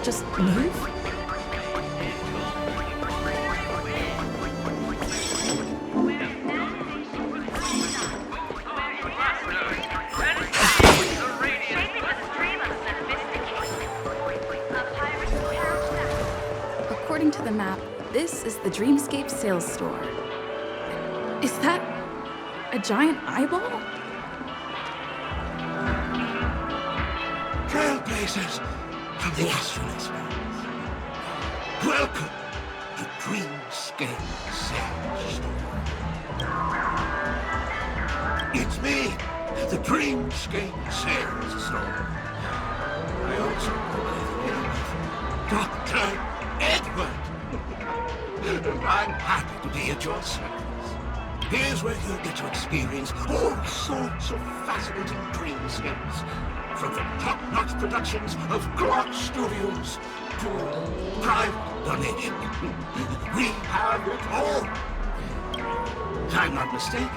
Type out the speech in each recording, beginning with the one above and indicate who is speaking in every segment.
Speaker 1: just move? According to the map, this is the Dreamscape sales store. Is that a giant eyeball?
Speaker 2: Trailblazers from the Astral Expanse. Welcome to Dreamscape Sales Store. It's me, the Dreamscape Sales Store. I also go by the name of Dr. Edward. And I'm happy to be at your service. Here's where you'll get to experience all sorts of fascinating dreamscapes. From the top-notch productions of Glock Studios to private donation. We have it all. If I'm not mistaken,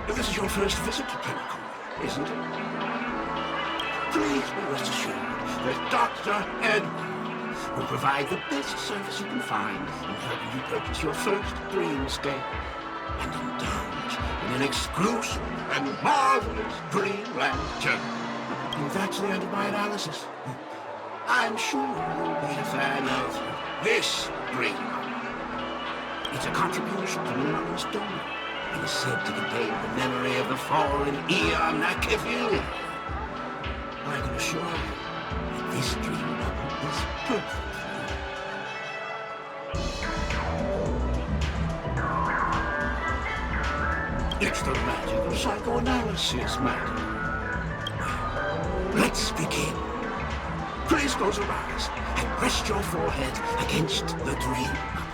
Speaker 2: this is your first visit to Penacony, isn't it? Please be rest assured that Dr. Edward will provide the best service you can find in helping you purchase your first dreamscape and indulge in an exclusive and marvelous dreamland journey. And that's the end of my analysis. I'm sure you'll be a fan of this dream. It's a contribution from an anonymous donor and is said to contain the memory of the fallen Eon Machiavelli. I can assure you that this dream bubble is perfect. It's the magic of psychoanalysis, madam. Let's begin. Please close your eyes and rest your forehead against the dream bubble.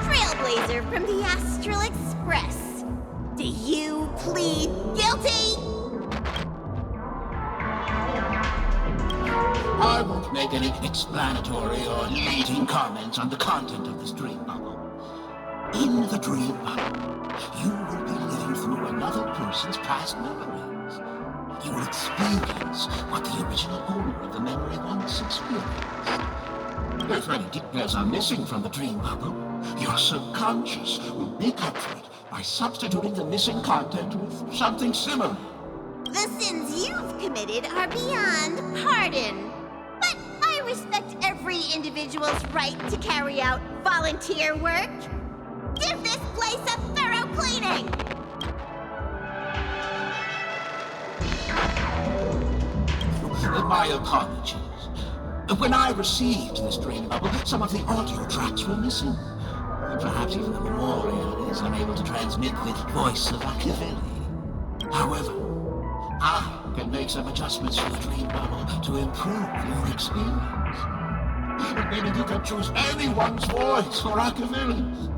Speaker 3: Trailblazer from the Astral Express. Do you plead guilty?
Speaker 2: I won't make any explanatory or leading comments on the content of this dream bubble. In the dream bubble, you will be living through another person's past memories. You will experience what the original owner of the memory once experienced. If any details are missing from the dream bubble, your subconscious will make up for it by substituting the missing content with something similar.
Speaker 3: The sins you've committed are beyond pardon. But I respect every individual's right to carry out volunteer work. Give this place a thorough cleaning!
Speaker 2: My apologies. When I received this dream bubble, some of the audio tracks were missing. Perhaps even the memorial is unable to transmit the voice of Machiavelli. However, I can make some adjustments to the dream bubble to improve your experience. Maybe you can choose anyone's voice for Machiavelli's.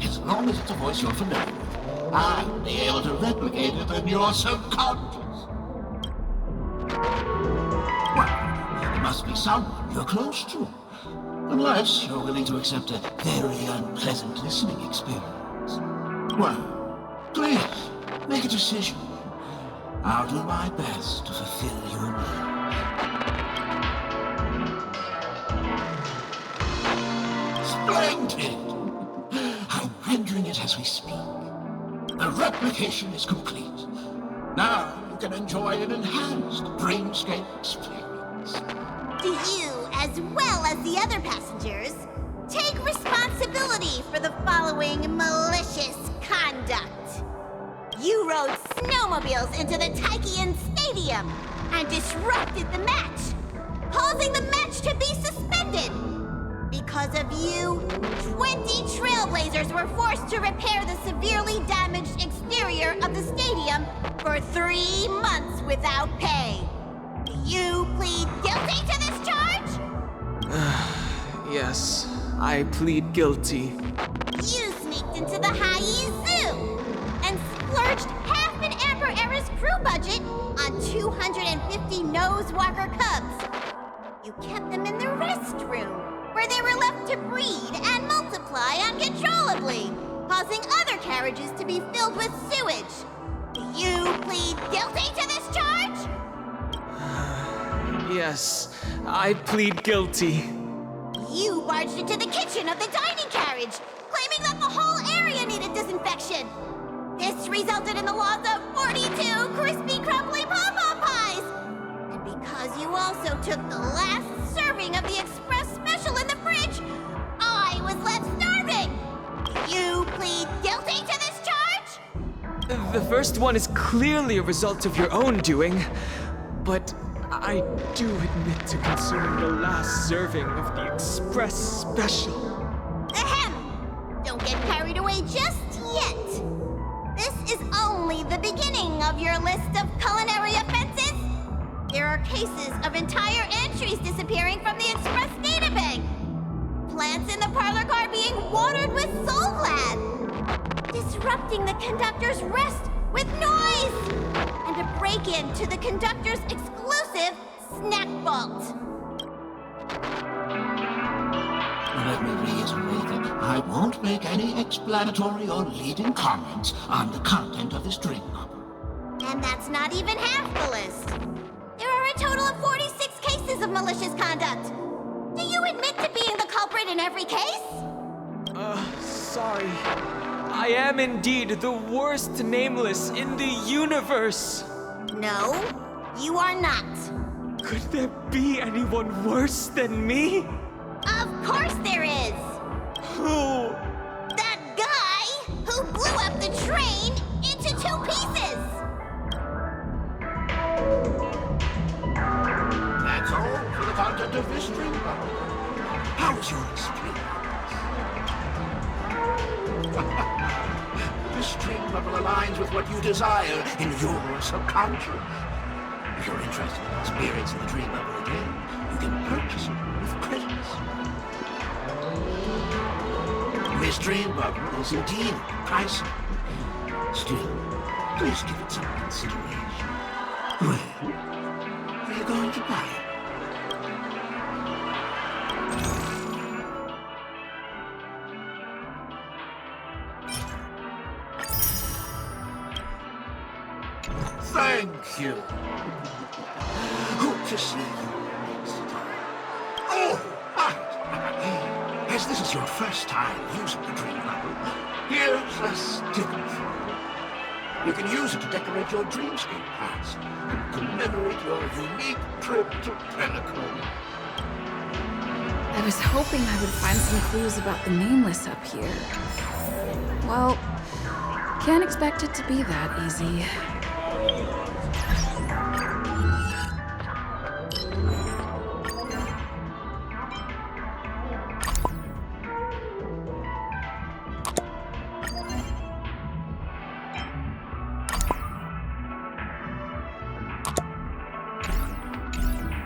Speaker 2: As long as it's a voice you're familiar with, I'll be able to replicate it in your subconscious. Well, it must be someone you're close to. Unless you're willing to accept a very unpleasant listening experience. Well, please, make a decision. I'll do my best to fulfill your needs. Splendid! I'm rendering it as we speak. The replication is complete. Now you can enjoy an enhanced dreamscape experience.
Speaker 3: Do you, as well as the other passengers, take responsibility for the following malicious conduct? You rode snowmobiles into the Taikian Stadium and disrupted the match, causing the match to be suspended. Because of you, 20 Trailblazers were forced to repair the severely damaged exterior of the stadium for 3 months without pay. Do you plead guilty to this charge?
Speaker 4: Yes, I plead guilty.
Speaker 3: You sneaked into the Haie Zoo and splurged half an Amber Era's crew budget on 250 Nosewalker cubs. You kept them in the restroom, where they were left to breed and multiply uncontrollably, causing other carriages to be filled with sewage. Do You plead guilty to this charge?
Speaker 4: Yes, I plead guilty.
Speaker 3: You barged into the kitchen of the dining carriage, claiming that the whole area needed disinfection. This resulted in the loss of 42 crispy, crumbly pom-pom pies. And because you also took the last serving of the express special in the fridge, I was left starving. You plead guilty to this charge?
Speaker 4: The first one is clearly a result of your own doing, but I do admit to consuming the last serving of the express special.
Speaker 3: Ahem! Don't get carried away just yet. This is only the beginning of your list of culinary offenses. There are cases of entire entries disappearing from the express databank. Plants in the parlor car being watered with Soul Glad. Disrupting the conductor's rest with noise. And a break-in to the conductor's exclusive snack vault.
Speaker 2: Let me reiterate that I won't make any explanatory or leading comments on the content of this dream novel.
Speaker 3: And that's not even half the list. There are a total of 46 cases of malicious conduct. Do you admit to being the culprit in every case?
Speaker 4: Sorry. I am indeed the worst nameless in the universe.
Speaker 3: No, you are not.
Speaker 4: Could there be anyone worse than me?
Speaker 3: Of course there is.
Speaker 4: Who?
Speaker 3: That guy who blew up the train into 2 pieces.
Speaker 2: That's all for the content of this dream novel. How was your experience? This dream novel aligns with what you desire in your subconscious. If you're interested in experiencing the dream novel again, you can purchase it with credits. This dream novel is indeed pricey. Still, please give it some consideration. Well, are you going to buy it? Thank you. Hope to see you next time. Oh, right. As this is your first time using the dream novel, here's a sticker for you. You can use it to decorate your dreamscape pass and commemorate your unique trip to Penacony.
Speaker 1: I was hoping I would find some clues about the nameless up here. Well, can't expect it to be that easy.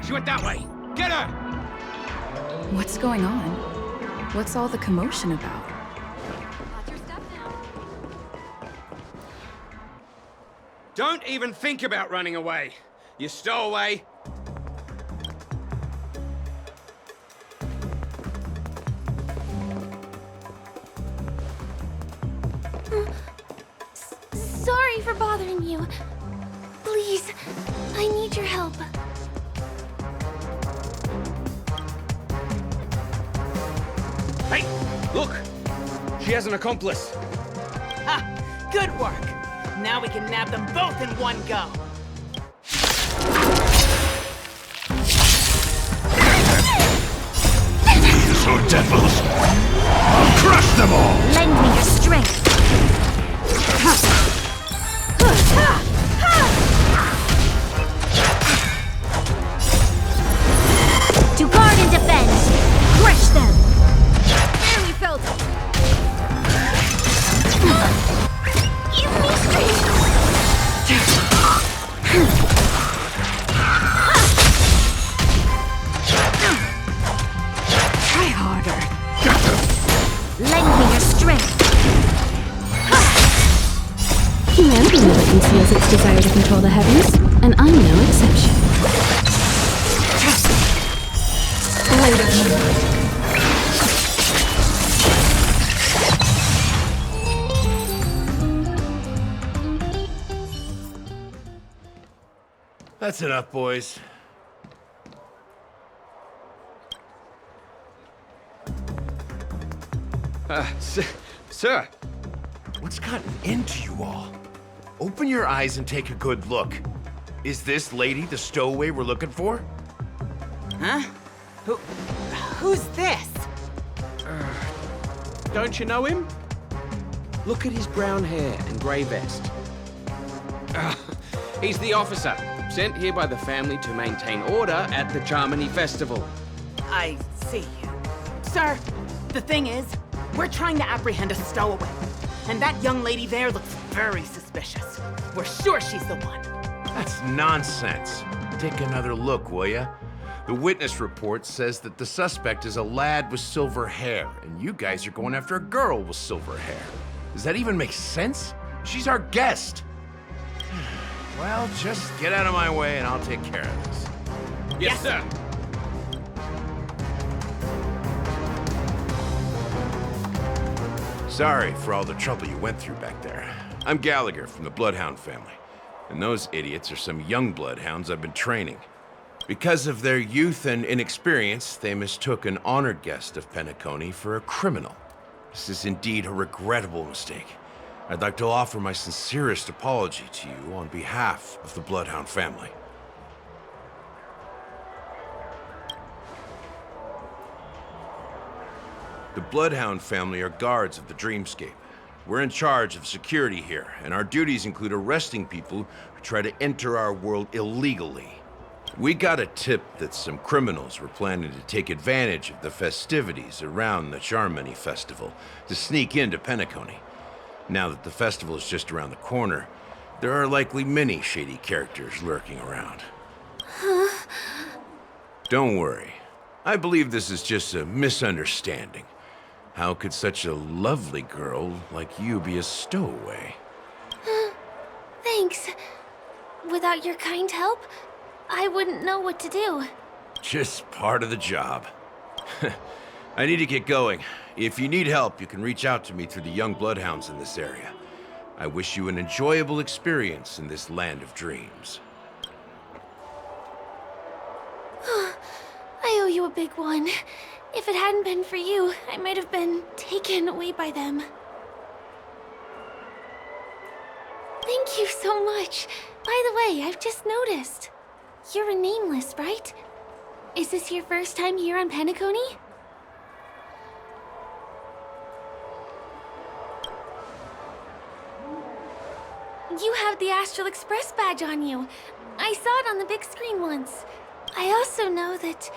Speaker 5: She went that way! Get her!
Speaker 1: What's going on? What's all the commotion about?
Speaker 5: Don't even think about running away. You stowaway.
Speaker 3: Sorry for bothering you. Please, I need your help.
Speaker 5: Hey, look! She has an accomplice.
Speaker 6: Ha! Good work! Now we can nab them both in one go!
Speaker 2: These are devils! I'll crush them all!
Speaker 3: Lend me your strength. To guard and defend! Crush them! Barely felt it! Give me strength! Try harder. Lend me your strength.
Speaker 7: Humanity never conceals its desire to control the heavens, and I'm no exception.
Speaker 8: That's enough, boys.
Speaker 5: Sir.
Speaker 8: What's gotten into you all? Open your eyes and take a good look. Is this lady the stowaway we're looking for?
Speaker 6: Huh? Who's this?
Speaker 5: Don't you know him? Look at his brown hair and grey vest. He's the officer, sent here by the family to maintain order at the Charmony Festival.
Speaker 6: I see. Sir, the thing is, we're trying to apprehend a stowaway. And that young lady there looks very suspicious. We're sure she's the one.
Speaker 8: That's nonsense. Take another look, will ya? The witness report says that the suspect is a lad with silver hair, and you guys are going after a girl with silver hair. Does that even make sense? She's our guest. Well, just get out of my way and I'll take care of this.
Speaker 5: Yes, sir.
Speaker 8: Sorry for all the trouble you went through back there. I'm Gallagher from the Bloodhound family, and those idiots are some young bloodhounds I've been training. Because of their youth and inexperience, they mistook an honored guest of Penacony for a criminal. This is indeed a regrettable mistake. I'd like to offer my sincerest apology to you on behalf of the Bloodhound family. The Bloodhound family are guards of the Dreamscape. We're in charge of security here, and our duties include arresting people who try to enter our world illegally. We got a tip that some criminals were planning to take advantage of the festivities around the Charmony Festival to sneak into Penacony. Now that the festival is just around the corner, there are likely many shady characters lurking around. Don't worry. I believe this is just a misunderstanding. How could such a lovely girl like you be a stowaway?
Speaker 9: Thanks. Without your kind help, I wouldn't know what to do.
Speaker 8: Just part of the job. I need to get going. If you need help, you can reach out to me through the young bloodhounds in this area. I wish you an enjoyable experience in this land of dreams.
Speaker 9: I owe you a big one. If it hadn't been for you, I might have been taken away by them. Thank you so much. By the way, I've just noticed. You're a nameless, right? Is this your first time here on Penacony? You have the Astral Express badge on you. I saw it on the big screen once. I also know that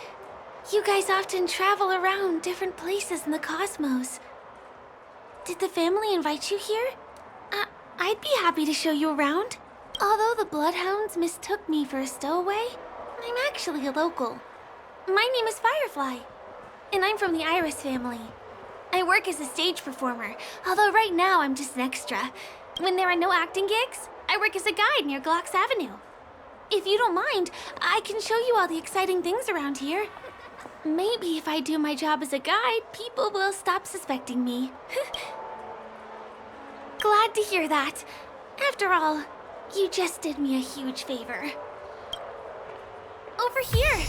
Speaker 9: you guys often travel around different places in the cosmos. Did the family invite you here? I'd be happy to show you around. Although the Bloodhounds mistook me for a stowaway, I'm actually a local. My name is Firefly, and I'm from the Iris family. I work as a stage performer, although right now I'm just an extra. When there are no acting gigs, I work as a guide near Glocks Avenue. If you don't mind, I can show you all the exciting things around here. Maybe if I do my job as a guide, people will stop suspecting me. Glad to hear that. After all, you just did me a huge favor. Over here!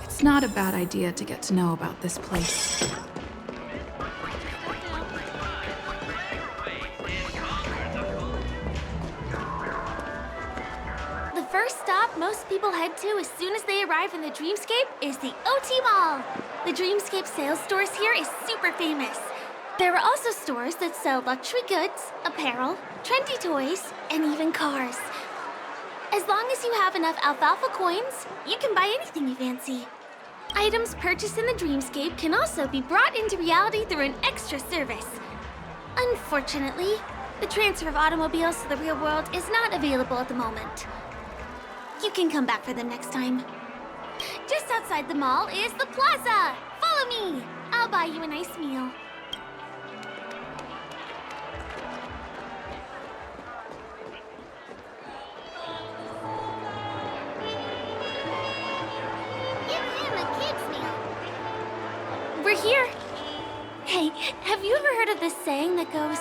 Speaker 1: It's not a bad idea to get to know about this place.
Speaker 9: The first stop most people head to as soon as they arrive in the Dreamscape is the OT Mall. The Dreamscape sales stores here is super famous. There are also stores that sell luxury goods, apparel, trendy toys, and even cars. As long as you have enough alfalfa coins, you can buy anything you fancy. Items purchased in the Dreamscape can also be brought into reality through an extra service. Unfortunately, the transfer of automobiles to the real world is not available at the moment. You can come back for them next time. Just outside the mall is the plaza! Follow me! I'll buy you a nice meal. We're here. Hey, have you ever heard of this saying that goes,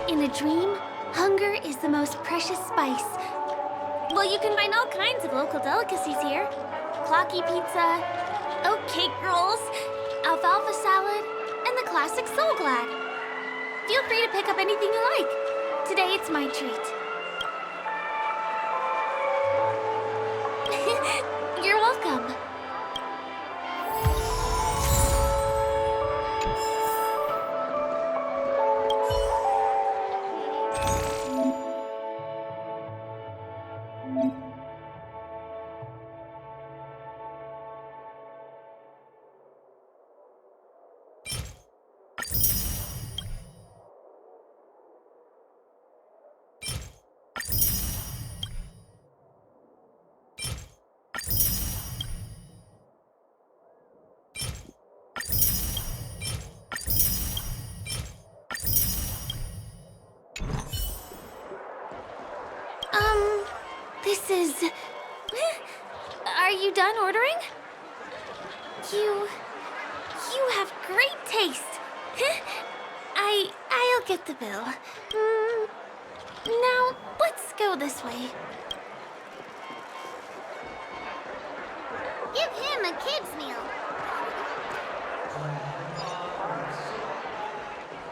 Speaker 9: in a dream, hunger is the most precious spice? Well, you can find all kinds of local delicacies here. Clocky pizza, oat cake rolls, alfalfa salad, and the classic Soul Glad. Feel free to pick up anything you like. Today it's my treat. You're welcome. This is... Are you done ordering? You have great taste. I'll get the bill. Now, let's go this way.
Speaker 3: Give him a kid's meal.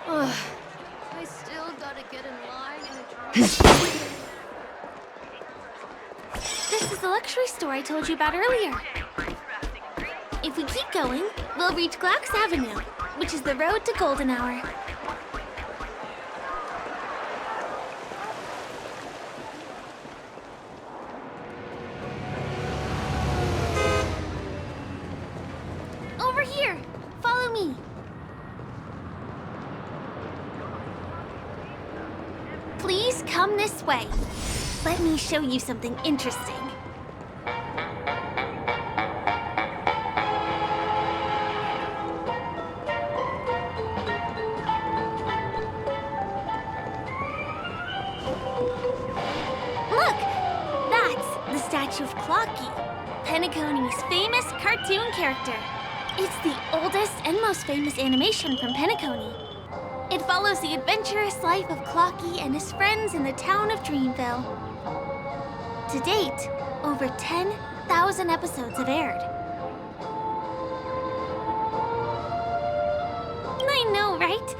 Speaker 1: Ugh. I still gotta get in line and
Speaker 9: This is the luxury store I told you about earlier. If we keep going, we'll reach Glax Avenue, which is the road to Golden Hour. Over here! Follow me! Please come this way. Let me show you something interesting. Look! That's the statue of Clocky, Penacony's famous cartoon character. It's the oldest and most famous animation from Penacony. It follows the adventurous life of Clocky and his friends in the town of Dreamville. To date, over 10,000 episodes have aired. I know, right?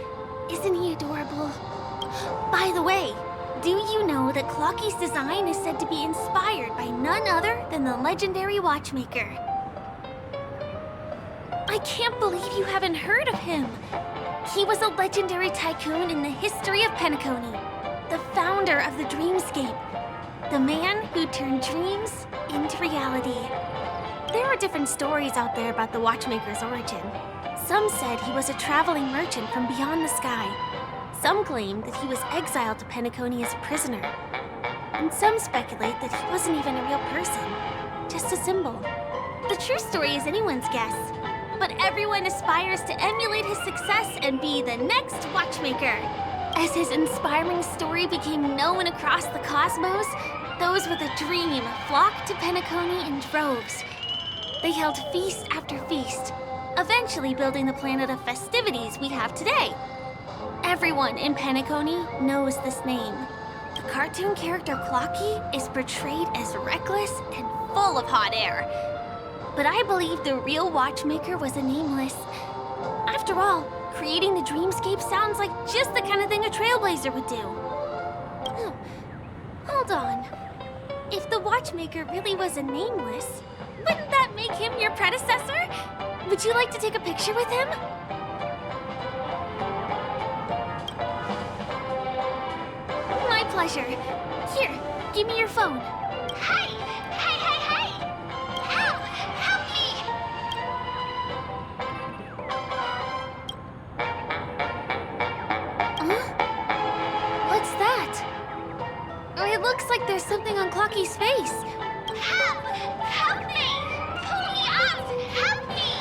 Speaker 9: Isn't he adorable? By the way, do you know that Clocky's design is said to be inspired by none other than the legendary watchmaker? I can't believe you haven't heard of him. He was a legendary tycoon in the history of Penacony, the founder of the Dreamscape, the man who turned dreams into reality. There are different stories out there about the watchmaker's origin. Some said he was a traveling merchant from beyond the sky. Some claim that he was exiled to Penacony as a prisoner. And some speculate that he wasn't even a real person, just a symbol. The true story is anyone's guess, but everyone aspires to emulate his success and be the next watchmaker. As his inspiring story became known across the cosmos, those with a dream flocked to Penacony in droves. They held feast after feast, eventually building the planet of festivities we have today. Everyone in Penacony knows this name. The cartoon character Clocky is portrayed as reckless and full of hot air. But I believe the real watchmaker was a nameless. After all, creating the dreamscape sounds like just the kind of thing a trailblazer would do. Hold on. If the watchmaker really was a nameless, wouldn't that make him your predecessor? Would you like to take a picture with him? My pleasure. Here, give me your phone.
Speaker 3: Hey! Hey, hey, hey! Help! Help me!
Speaker 9: Huh? What's that? It looks like there's something on Clocky's face.
Speaker 3: Help! Help me! Pull me out! Help me!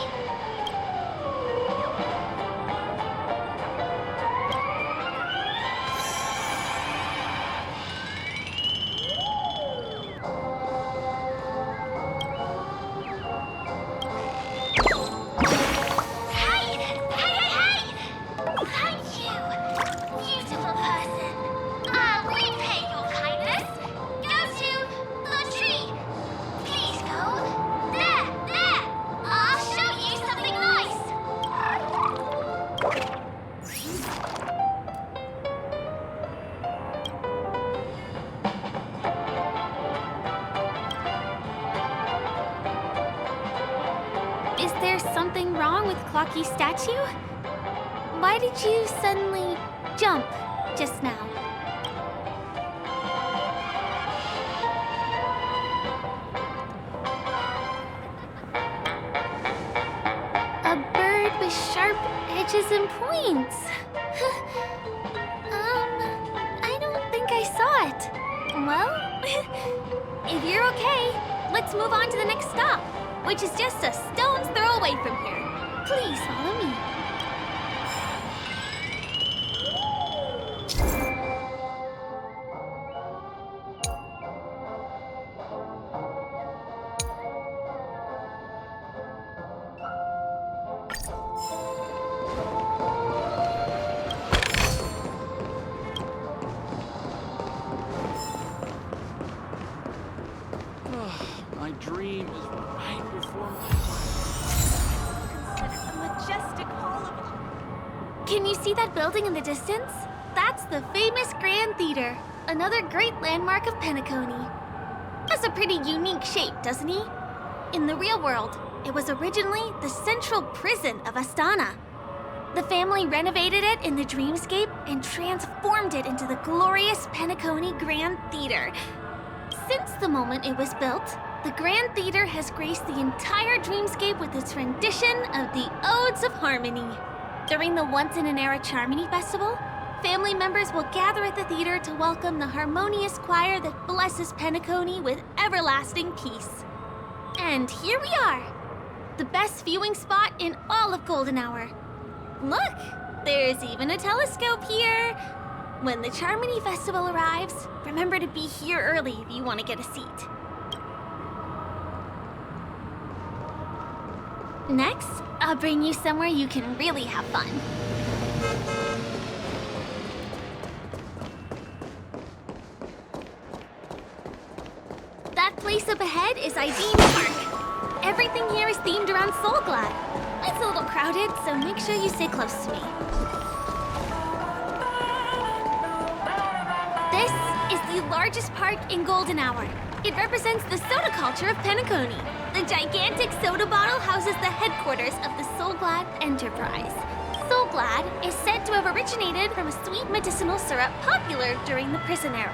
Speaker 3: Hey! Hey, hey, hey! Thank you, beautiful person. I'll repay your kindness. Go to the
Speaker 9: Is there something wrong with Clocky's statue? Why did you suddenly jump just now? A bird with sharp edges and points. I don't think I saw it. Well, if you're okay, let's move on to the next stop, which is just a stone's throw away from here. Please follow me.
Speaker 4: My dream is right before my
Speaker 6: Consider the majestic hall of...
Speaker 9: Can you see that building in the distance? That's the famous Grand Theater, another great landmark of Penacony. Has a pretty unique shape, doesn't he? In the real world, it was originally the central prison of Astana. The family renovated it in the dreamscape and transformed it into the glorious Penacony Grand Theater. Since the moment it was built, the Grand Theater has graced the entire dreamscape with its rendition of the Odes of Harmony. During the Once-in-an-Era Charmony Festival, family members will gather at the theater to welcome the harmonious choir that blesses Penacony with everlasting peace. And here we are, the best viewing spot in all of Golden Hour. Look, there's even a telescope here. When the Charmony Festival arrives, remember to be here early if you want to get a seat. Next, I'll bring you somewhere you can really have fun. That place up ahead is Ideen Park. Everything here is themed around Soulglad. It's a little crowded, so make sure you stay close to me. This is the largest park in Golden Hour. It represents the soda culture of Penacony. The gigantic soda bottle houses the headquarters of the Soulglad Enterprise. Soulglad is said to have originated from a sweet medicinal syrup popular during the prison era.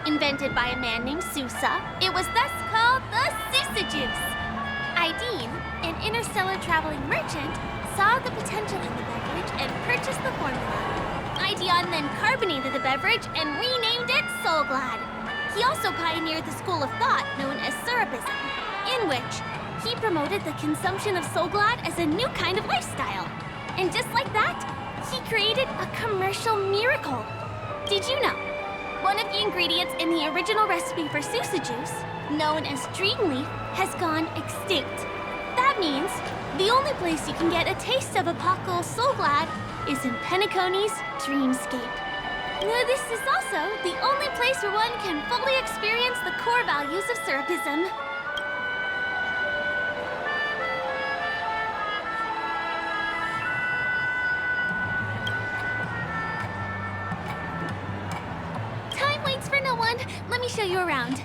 Speaker 9: Invented by a man named Sousa, it was thus called the Sousa Juice. Ideen, an interstellar traveling merchant, saw the potential in the beverage and purchased the formula. Ideon then carbonated the beverage and renamed it Soulglad. He also pioneered the school of thought known as Syrupism, in which he promoted the consumption of Soulglad as a new kind of lifestyle. And just like that, he created a commercial miracle. Did you know? One of the ingredients in the original recipe for Sousa Juice, known as Dreamleaf, has gone extinct. That means the only place you can get a taste of Apocalypse Soulglad is in Penacony's Dreamscape. This is also the only place where one can fully experience the core values of Syrupism. Time waits for no one. Let me show you around.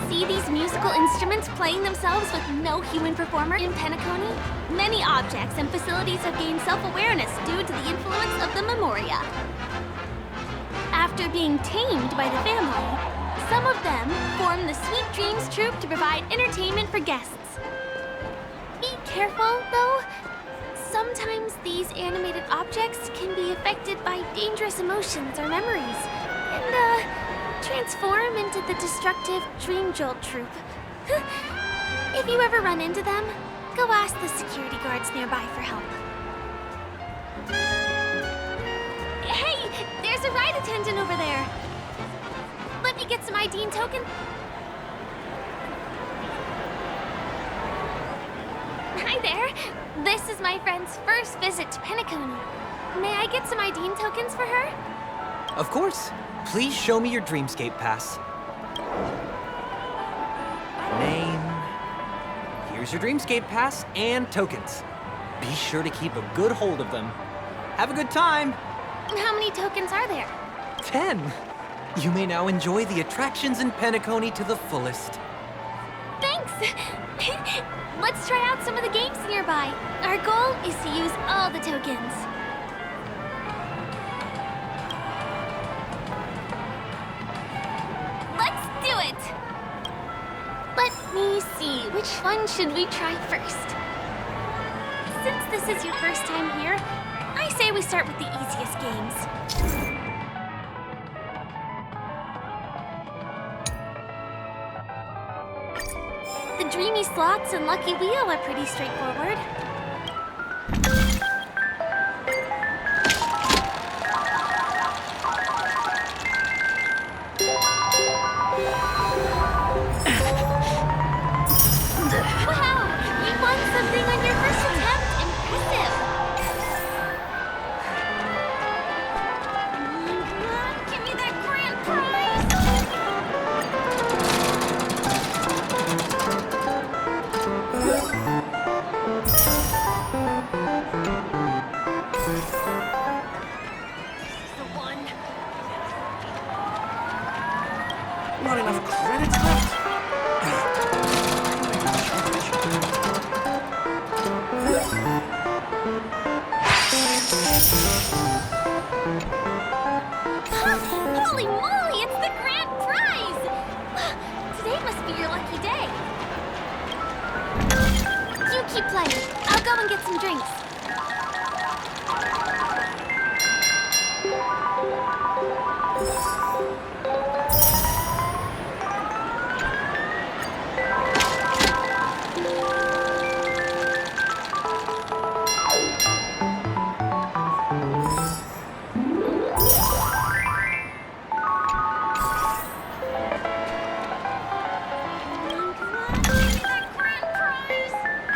Speaker 9: See these musical instruments playing themselves with no human performer in Penacony? Many objects and facilities have gained self-awareness due to the influence of the Memoria. After being tamed by the family, some of them form the Sweet Dreams Troupe to provide entertainment for guests. Be careful, though. Sometimes these animated objects can be affected by dangerous emotions or memories, and, transform into the destructive Dream Jolt Troupe. If you ever run into them, go ask the security guards nearby for help. Hey, there's a ride attendant over there. Let me get some ID token. Hi there. This is my friend's first visit to Penacony. May I get some ID tokens for her?
Speaker 10: Of course. Please show me your Dreamscape pass. Name. Here's your Dreamscape pass and tokens. Be sure to keep a good hold of them. Have a good time.
Speaker 9: How many tokens are there?
Speaker 10: 10. You may now enjoy the attractions in Penacony to the fullest.
Speaker 9: Thanks! Let's try out some of the games nearby. Our goal is to use all the tokens. Let's do it! Let me see, which one should we try first? Since this is your first time here, I say we start with the easiest games. The Dreamy Slots and Lucky Wheel are pretty straightforward. Wow! You won something on your first attempt! Impressive! Come on, give me that grand prize! The one.
Speaker 2: Not enough credits left?
Speaker 9: Holy moly, it's the grand prize! Today must be your lucky day. You keep playing. I'll go and get some drinks.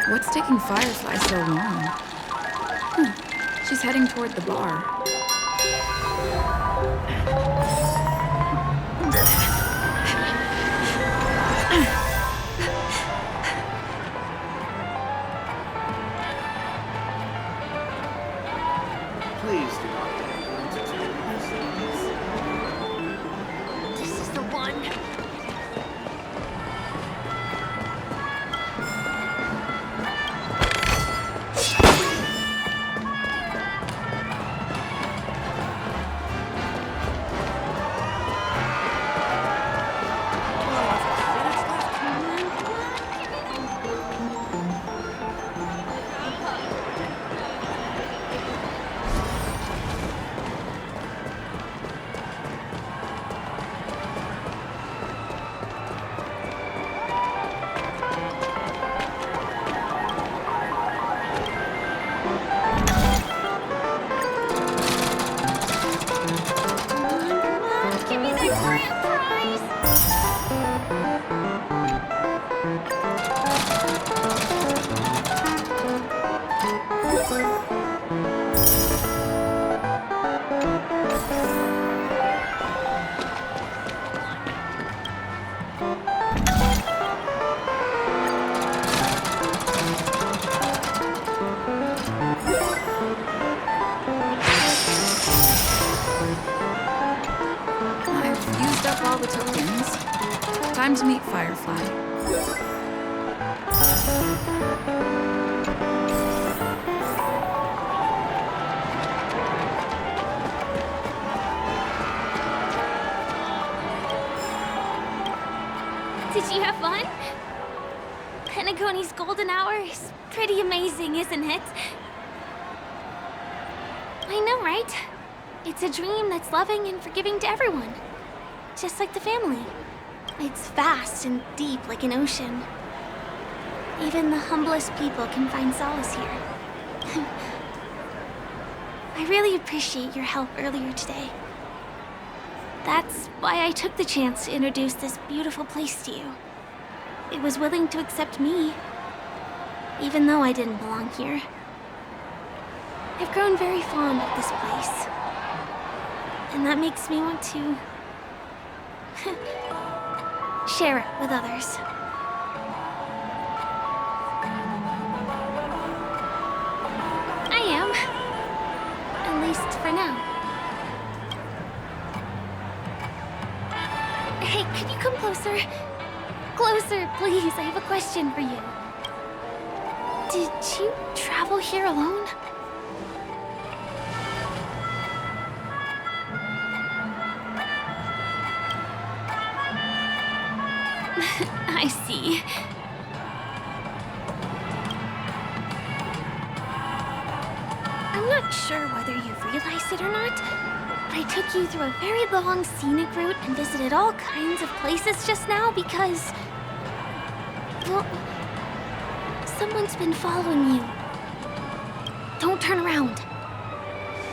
Speaker 1: What's taking Firefly so long? She's heading toward the bar.
Speaker 2: Please do not entertain yourselves.
Speaker 9: This is the one. Give me that grand prize!
Speaker 1: I've used up all the tokens. Time to meet Firefly.
Speaker 9: Did you have fun? Penacony's golden hour is pretty amazing, isn't it? I know, right? It's a dream that's loving and forgiving to everyone. Just like the family. It's vast and deep like an ocean. Even the humblest people can find solace here. I really appreciate your help earlier today. That's why I took the chance to introduce this beautiful place to you. It was willing to accept me, even though I didn't belong here. I've grown very fond of this place. And that makes me want to share it with others. I am. At least for now. Hey, could you come closer? Closer, please. I have a question for you. Did you travel here alone? I see. I'm not sure whether you've realized it or not, but I took you through a very long scenic route and visited all kinds of places just now because... well, someone's been following you. Don't turn around.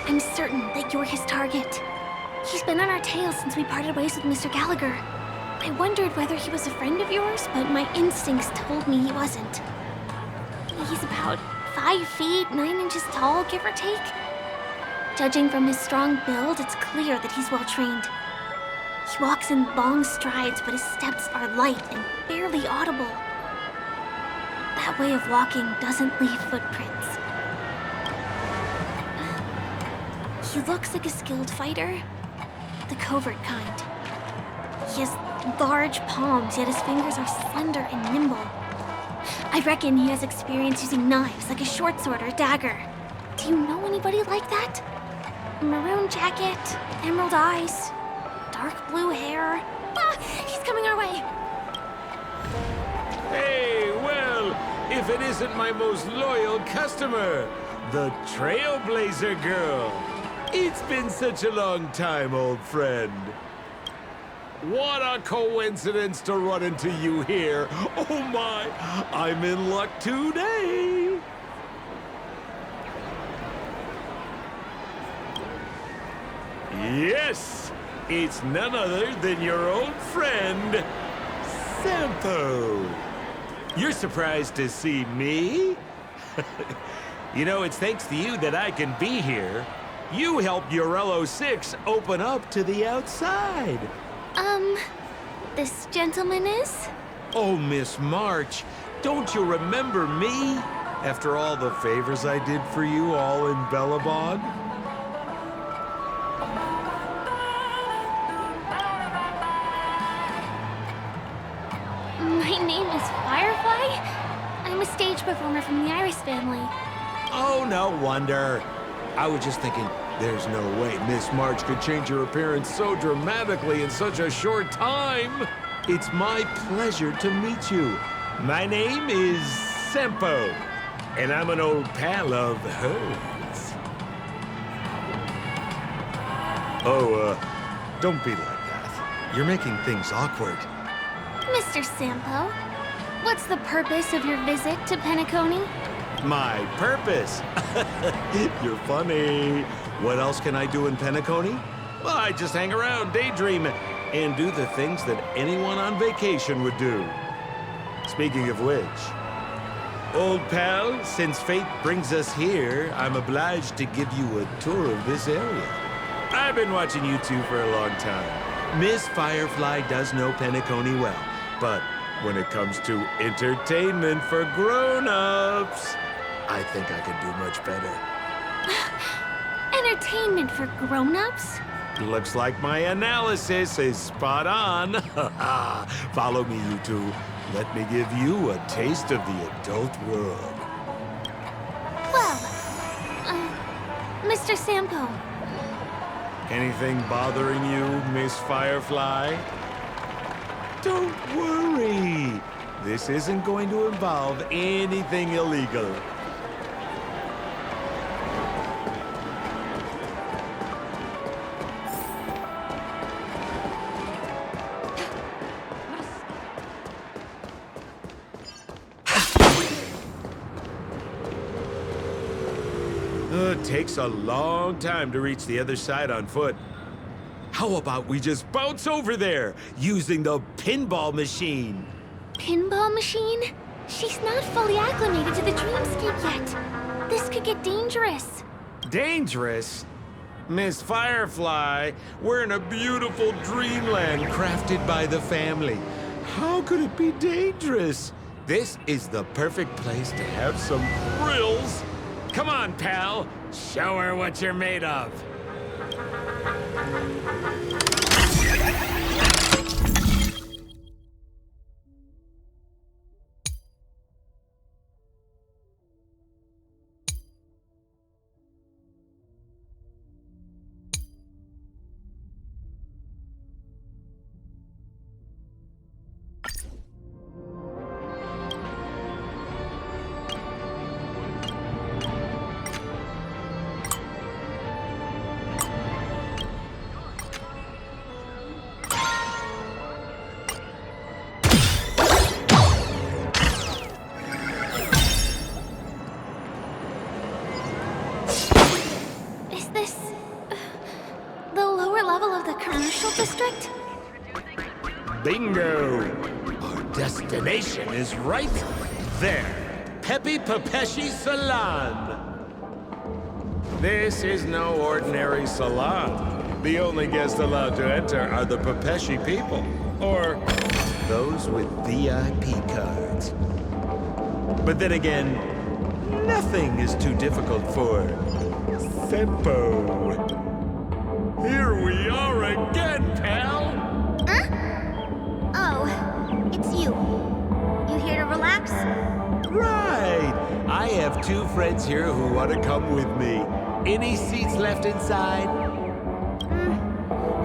Speaker 9: I'm certain that you're his target. He's been on our tail since we parted ways with Mr. Gallagher. I wondered whether he was a friend of yours, but my instincts told me he wasn't. He's about 5 feet, 9 inches tall, give or take. Judging from his strong build, it's clear that he's well trained. He walks in long strides, but his steps are light and barely audible. That way of walking doesn't leave footprints. He looks like a skilled fighter, the covert kind. He has large palms, yet his fingers are slender and nimble. I reckon he has experience using knives, like a short sword or a dagger. Do you know anybody like that? A maroon jacket, emerald eyes, dark blue hair. Ah, he's coming our way.
Speaker 11: Hey, well, if it isn't my most loyal customer, the Trailblazer Girl. It's been such a long time, old friend. What a coincidence to run into you here. Oh my, I'm in luck today. Yes, it's none other than your old friend, Sampo. You're surprised to see me? You know, it's thanks to you that I can be here. You helped Urello 6 open up to the outside.
Speaker 9: This gentleman is?
Speaker 11: Oh, Miss March, don't you remember me? After all the favors I did for you all in Bellabog?
Speaker 9: My name is Firefly. I'm a stage performer from the Iris family.
Speaker 11: Oh, no wonder. I was just thinking, there's no way Miss March could change her appearance so dramatically in such a short time. It's my pleasure to meet you. My name is Sampo, and I'm an old pal of hers. Oh, don't be like that. You're making things awkward.
Speaker 9: Mr. Sampo, what's the purpose of your visit to Penacony?
Speaker 11: My purpose? You're funny. What else can I do in Penacony? Well, I just hang around, daydream, and do the things that anyone on vacation would do. Speaking of which, old pal, since fate brings us here, I'm obliged to give you a tour of this area. I've been watching you two for a long time. Miss Firefly does know Penacony well, but when it comes to entertainment for grown-ups, I think I can do much better.
Speaker 9: Entertainment for grown-ups?
Speaker 11: Looks like my analysis is spot on. Follow me, you two. Let me give you a taste of the adult world.
Speaker 9: Well, Mr. Sampo.
Speaker 11: Anything bothering you, Miss Firefly? Don't worry. This isn't going to involve anything illegal. It takes a long time to reach the other side on foot. How about we just bounce over there using the pinball machine?
Speaker 9: Pinball machine? She's not fully acclimated to the dreamscape yet. This could get dangerous.
Speaker 11: Dangerous? Miss Firefly, we're in a beautiful dreamland crafted by the family. How could it be dangerous? This is the perfect place to have some thrills. Come on, pal. Show her what you're made of.
Speaker 9: commercial district?
Speaker 11: Bingo! Our destination is right there. Pepe Papeshi Salon. This is no ordinary salon. The only guests allowed to enter are the Papeshi people, or those with VIP cards. But then again, nothing is too difficult for Sempo. Here we are again, pal!
Speaker 3: Oh, it's you. You here to relax?
Speaker 11: Right! I have 2 friends here who want to come with me. Any seats left inside?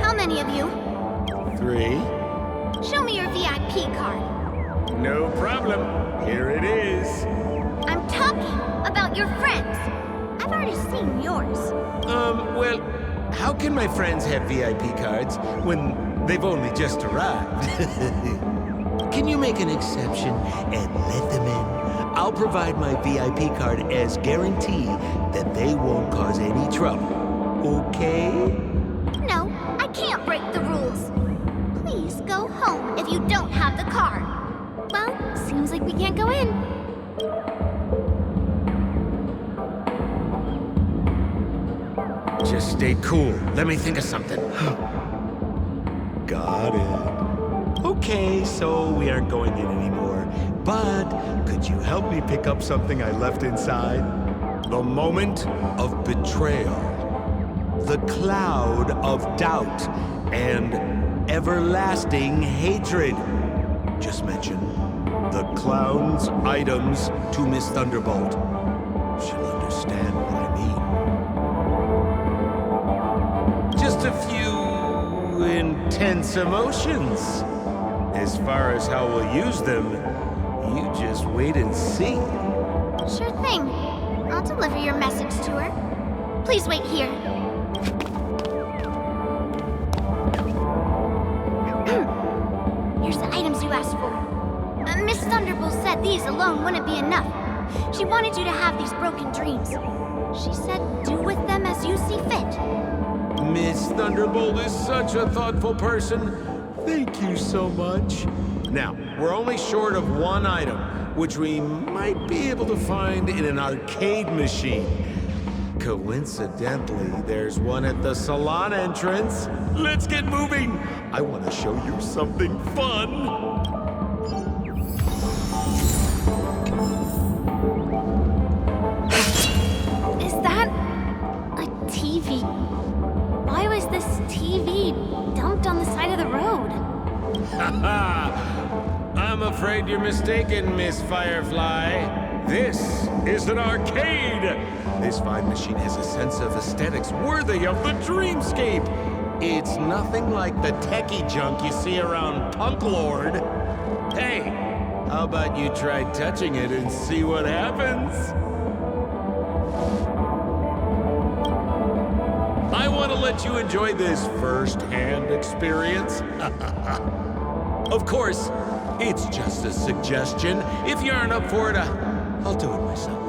Speaker 3: How many of you?
Speaker 11: 3.
Speaker 3: Show me your VIP card.
Speaker 11: No problem. Here it is.
Speaker 3: I'm talking about your friends. I've already seen yours.
Speaker 11: Well, how can my friends have VIP cards when they've only just arrived? Can you make an exception and let them in? I'll provide my VIP card as guarantee that they won't cause any trouble. Okay?
Speaker 3: No, I can't break the rules. Please go home if you don't have the card.
Speaker 9: Well, seems like we can't go in.
Speaker 11: Just stay cool. Let me think of something. Got it. Okay, so we aren't going in anymore. But could you help me pick up something I left inside? The moment of betrayal. The cloud of doubt and everlasting hatred. Just mention the clown's items to Miss Thunderbolt. She'll understand what I mean. Just a few intense emotions. As far as how we'll use them, you just wait and see.
Speaker 3: Sure thing. I'll deliver your message to her. Please wait here. Here's the items you asked for. Miss Thunderbolt said these alone wouldn't be enough. She wanted you to have these broken dreams. She said do with them as you see fit.
Speaker 11: Miss Thunderbolt is such a thoughtful person. Thank you so much. Now, we're only short of 1 item, which we might be able to find in an arcade machine. Coincidentally, there's one at the salon entrance. Let's get moving. I want to show you something fun.
Speaker 9: Is that a TV? Why was this TV dumped on the side of the road?
Speaker 11: Haha! I'm afraid you're mistaken, Miss Firefly. This is an arcade! This fine machine has a sense of aesthetics worthy of the dreamscape. It's nothing like the techie junk you see around Punk Lord. Hey, how about you try touching it and see what happens? I want to let you enjoy this first-hand experience. Of course, it's just a suggestion. If you aren't up for it, I'll do it myself.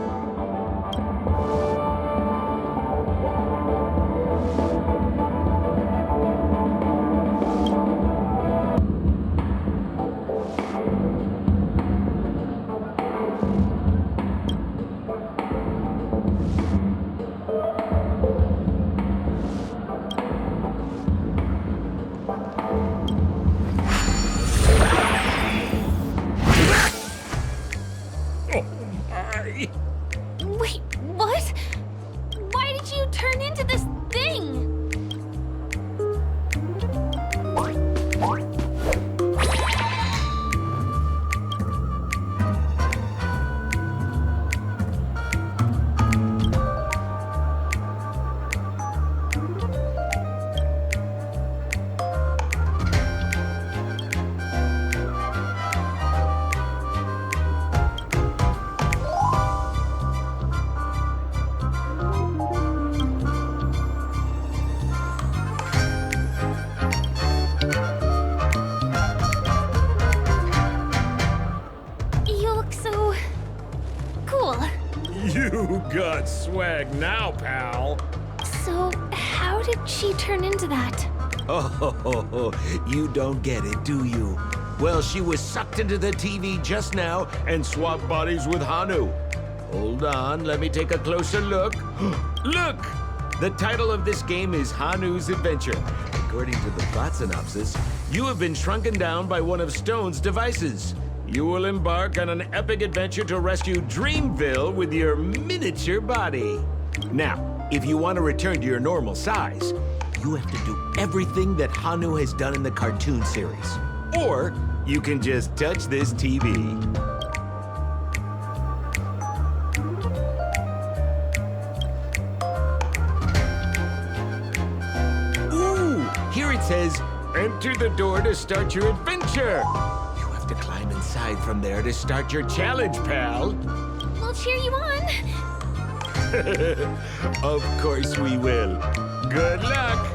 Speaker 9: Wait, what? Why did you turn into this thing?
Speaker 11: You got swag now, pal.
Speaker 9: So, how did she turn into that?
Speaker 11: Oh, you don't get it, do you? Well, she was sucked into the TV just now and swapped bodies with Hanu. Hold on, let me take a closer look. Look! The title of this game is Hanu's Adventure. According to the plot synopsis, you have been shrunken down by one of Stone's devices. You will embark on an epic adventure to rescue Dreamville with your miniature body. Now, if you want to return to your normal size, you have to do everything that Hanu has done in the cartoon series. Or you can just touch this TV. Ooh, here it says, enter the door to start your adventure. You have to climb inside from there to start your challenge, pal.
Speaker 9: We'll cheer you on.
Speaker 11: Of course we will. Good luck!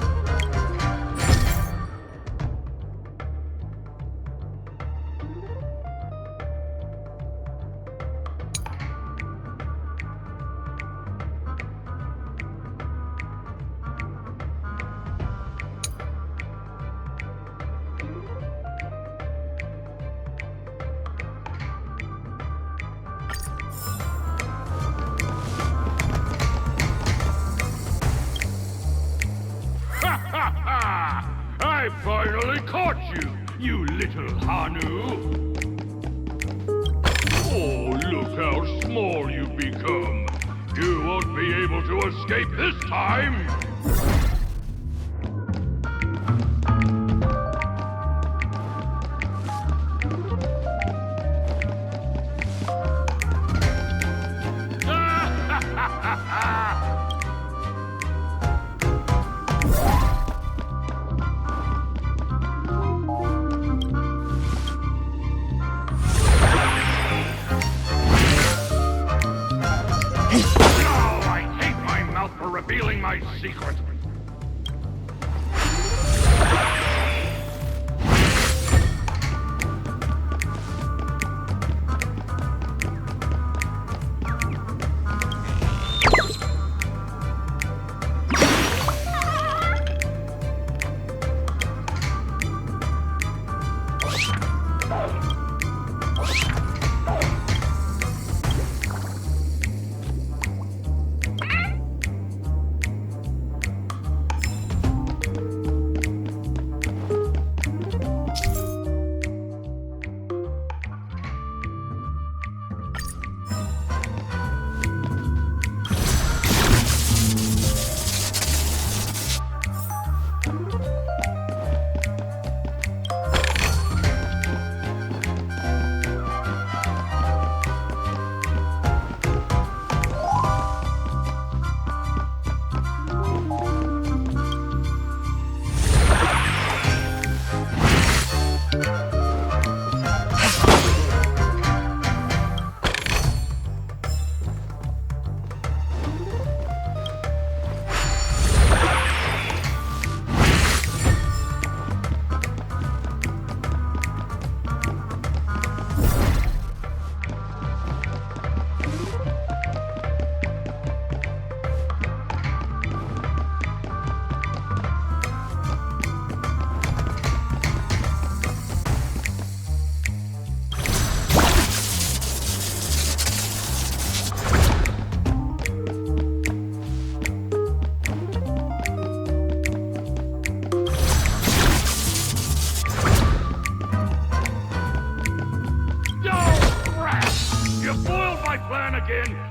Speaker 12: I finally caught you, you little Hanu! Oh, look how small you've become! You won't be able to escape this time! Revealing my secret.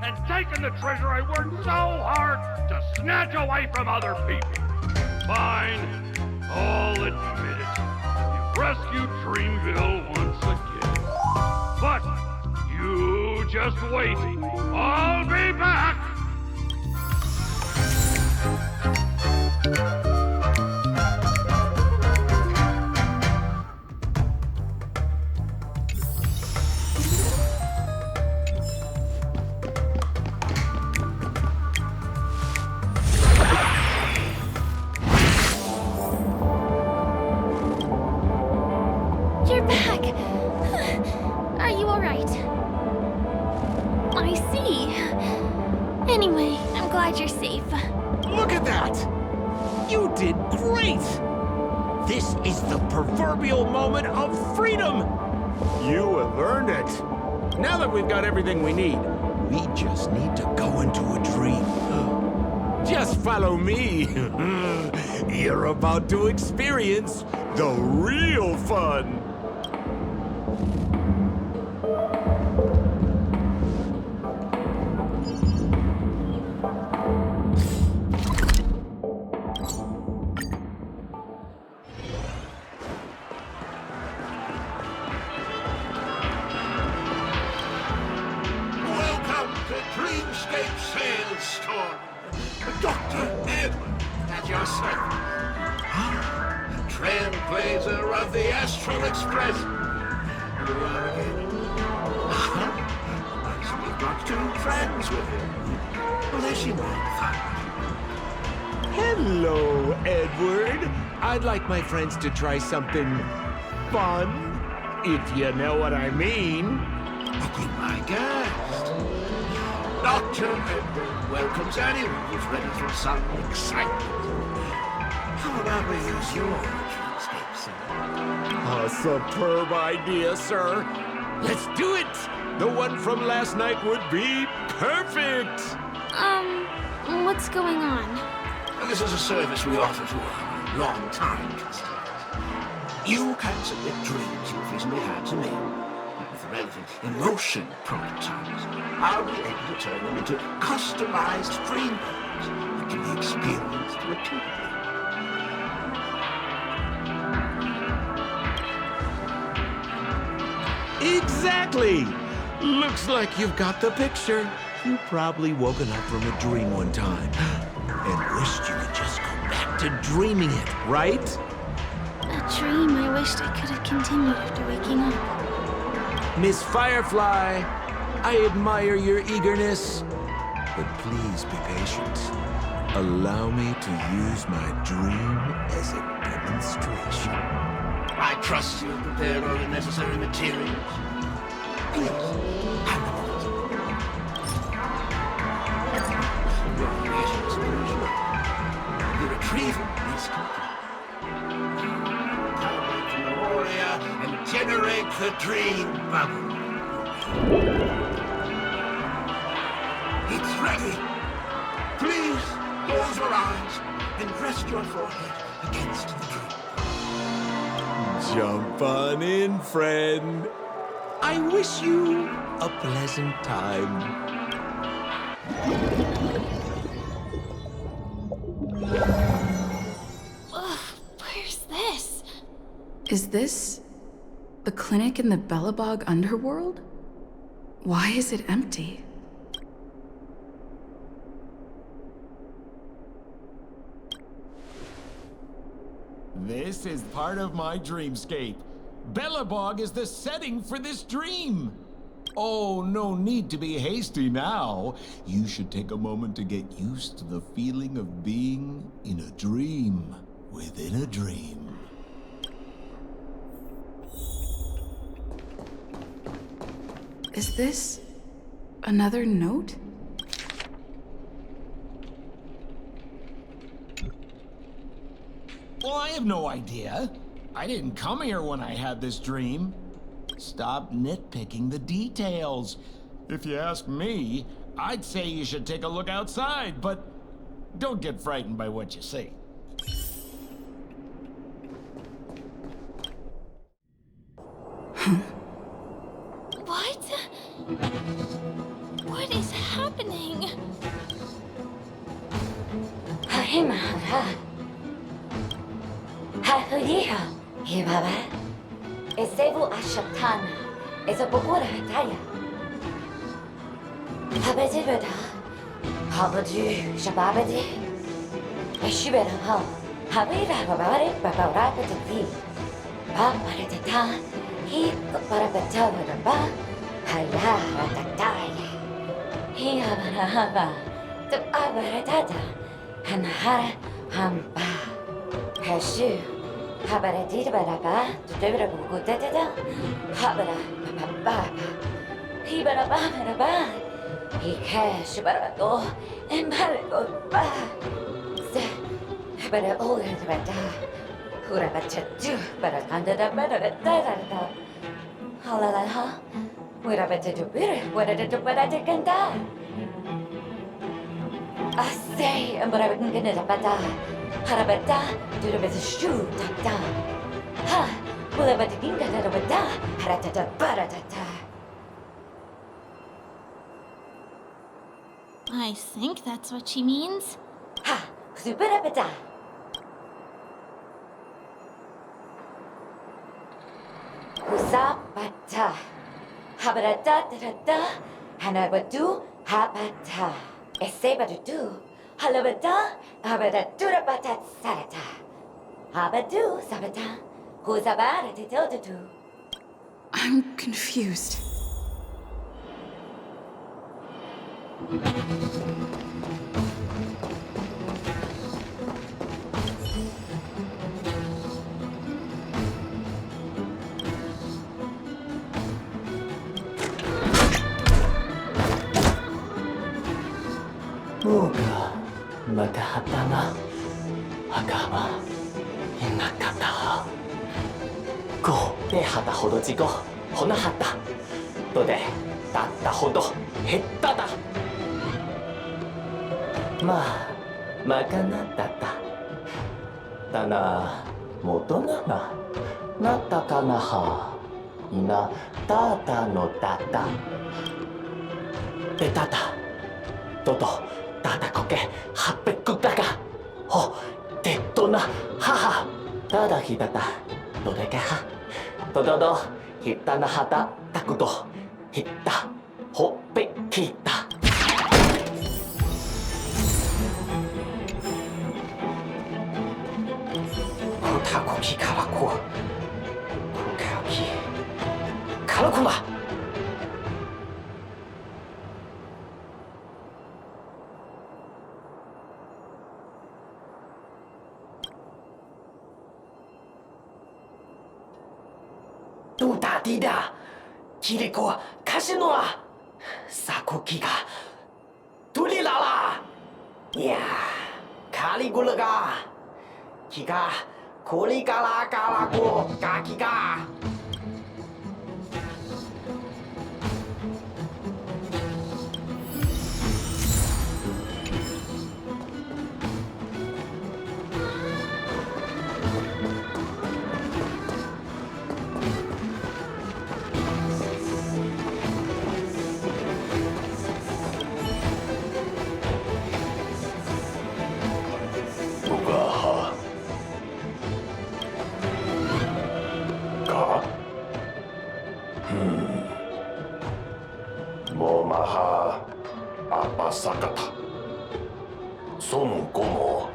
Speaker 12: And taken the treasure I worked so hard to snatch away from other people. Fine, I'll admit it. You've rescued Dreamville once again. But you just wait. I'll be back!
Speaker 9: You're back! Are you alright? I see. Anyway, I'm glad you're safe.
Speaker 11: Look at that! You did great! This is the proverbial moment of freedom! You have earned it. Now that we've got everything we need, we just need to go into a dream. Just follow me. You're about to experience the real fun.
Speaker 2: Welcome to Dreamscape Sales Store. Dr. Edward at your service. Trailblazer of the Astral Express. You are again. We've got two friends with him. Well, as you might find.
Speaker 11: Hello, Edward. I'd like my friends to try something fun, if you know what I mean.
Speaker 2: Be my guest. Dr. Edward welcomes anyone who's ready for some excitement. How about we use your dreamscape, sir?
Speaker 11: A superb idea, sir. Let's do it. The one from last night would be perfect.
Speaker 9: What's going on?
Speaker 2: This is a service we offer to our long-time customers. You can submit dreams you've recently had to me. With relevant emotion prototypes, I'll be able to turn them into customized dream worlds that can be experienced repeatedly.
Speaker 11: Exactly. Looks like you've got the picture. You've probably woken up from a dream one time and wished you could just go back to dreaming it, right?
Speaker 9: A dream I wished I could have continued after waking up.
Speaker 11: Miss Firefly, I admire your eagerness, but please be patient. Allow me to use my dream as a demonstration.
Speaker 2: I trust you have prepared all the necessary materials. Please, hand them over to me. Your creations are usual. The retrieval is complete. Calibrate the warrior and generate the dream bubble. It's ready. Please close your eyes and rest your forehead against the dream.
Speaker 11: Jump on in, friend. I wish you a pleasant time.
Speaker 9: Ugh, where's this?
Speaker 1: Is this the clinic in the Bellabog underworld? Why is it empty?
Speaker 11: This is part of my dreamscape. Bellabog is the setting for this dream. Oh, no need to be hasty now. You should take a moment to get used to the feeling of being in a dream within a dream.
Speaker 1: Is this another note?
Speaker 11: Well, I have no idea. I didn't come here when I had this dream. Stop nitpicking the details. If you ask me, I'd say you should take a look outside, but don't get frightened by what you see.
Speaker 9: What? What is happening?
Speaker 13: Esevu Ashatana is a Bogora Hataya. Habedivida, Habadu, Shababadi, Eshibera, Habira, Babari, Babarapati, Babaratata, he Barapatava, Ba, Hayara Tataya, he Habarahaba, the Abaratata, and Hara Hamba, Hashu. Habara did baraba, to deliver good data, Habara, Papa, Hibara Baba, he cash Barato, and Barato, Habara older Bata, Hurabachatu, baratanda, baratanda. Halalaha. Hurabachatu, baratanda. I say, but I wouldn't get it up at Harabata, do the best shoot, tata. Ha, will I but think that over da, haratata, baratata.
Speaker 9: I think that's what she means.
Speaker 13: Ha, superabata. Husapata. Habarata, da, hanabatu, habata. Esebadu, halabata, habadatura batat sarata. Habadu, sabata, husabara titotu.
Speaker 1: I'm confused.
Speaker 14: Moga, matahatama, agama, inakata. Go, hata hodo jigo, honahata. Dode, tatta hodo, hettada. Ma, makana tata. Tana, motona na, nataka na ha. Ina, tata no tata. Tata. Toto. ただこけ800だがほてっとな母ただひだたどれけはとどどひったなはたたくどひったほっぺきったこたこきからここかきからこなTidak, Kiriko, Kashinoa, Sakuki ga Tulilala, Ya, Caligulaga, Kika, Kolikala Kalago, Kakika. Momaha Apasakata Son como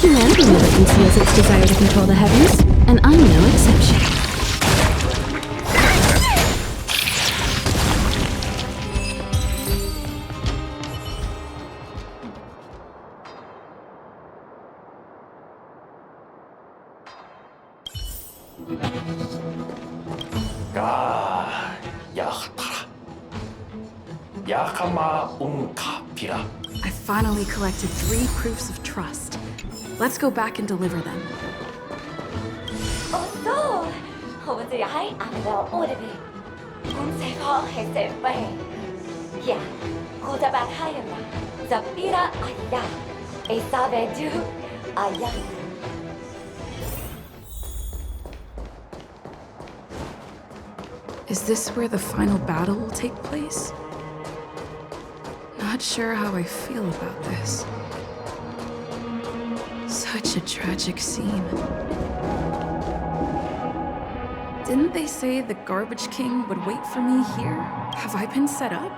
Speaker 7: Humanity never conceals its desire to control the heavens, and I'm no exception.
Speaker 1: I finally collected 3 proofs of trust. Let's go back and deliver them.
Speaker 13: Oh, so, over the high and the orderly. Unsafe his way. Yeah, good about higher. Zapira aya. A sabe do aya.
Speaker 1: Is this where the final battle will take place? Not sure how I feel about this. Such a tragic scene. Didn't they say the Garbage King would wait for me here? Have I been set up?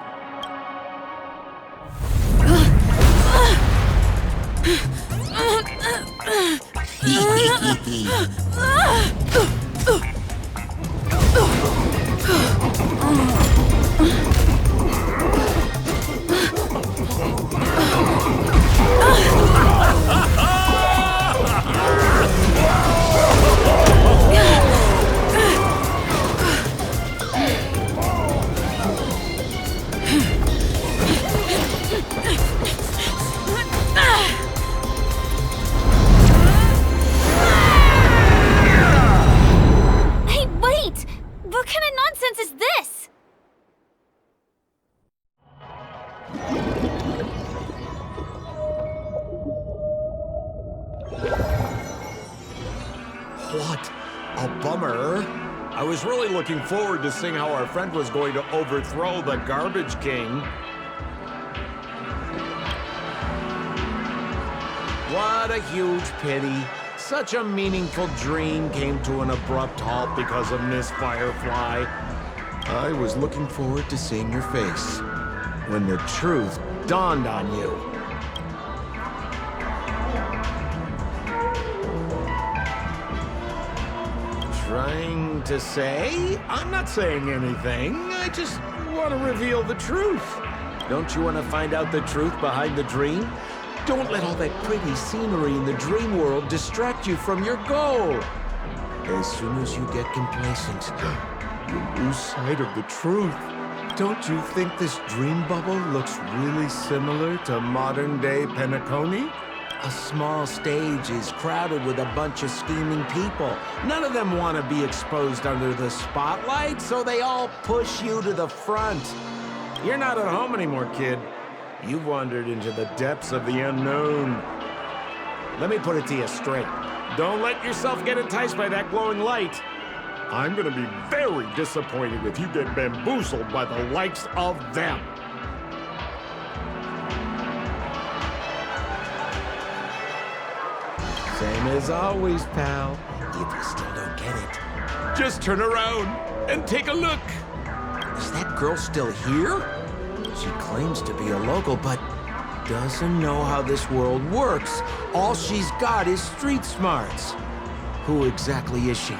Speaker 9: Hey, wait! What kind of nonsense is this?
Speaker 11: What a bummer. I was really looking forward to seeing how our friend was going to overthrow the Garbage King. What a huge pity. Such a meaningful dream came to an abrupt halt because of Miss Firefly. I was looking forward to seeing your face when the truth dawned on you. Trying to say? I'm not saying anything. I just want to reveal the truth. Don't you want to find out the truth behind the dream? Don't let all that pretty scenery in the dream world distract you from your goal. As soon as you get complacent, you lose sight of the truth. Don't you think this dream bubble looks really similar to modern-day Penacony? A small stage is crowded with a bunch of scheming people. None of them want to be exposed under the spotlight, so they all push you to the front. You're not at home anymore, kid. You've wandered into the depths of the unknown. Let me put it to you straight. Don't let yourself get enticed by that glowing light. I'm gonna be very disappointed if you get bamboozled by the likes of them. Same as always, pal. If you still don't get it, just turn around and take a look. Is that girl still here? She claims to be a local, but doesn't know how this world works. All she's got is street smarts. Who exactly is she?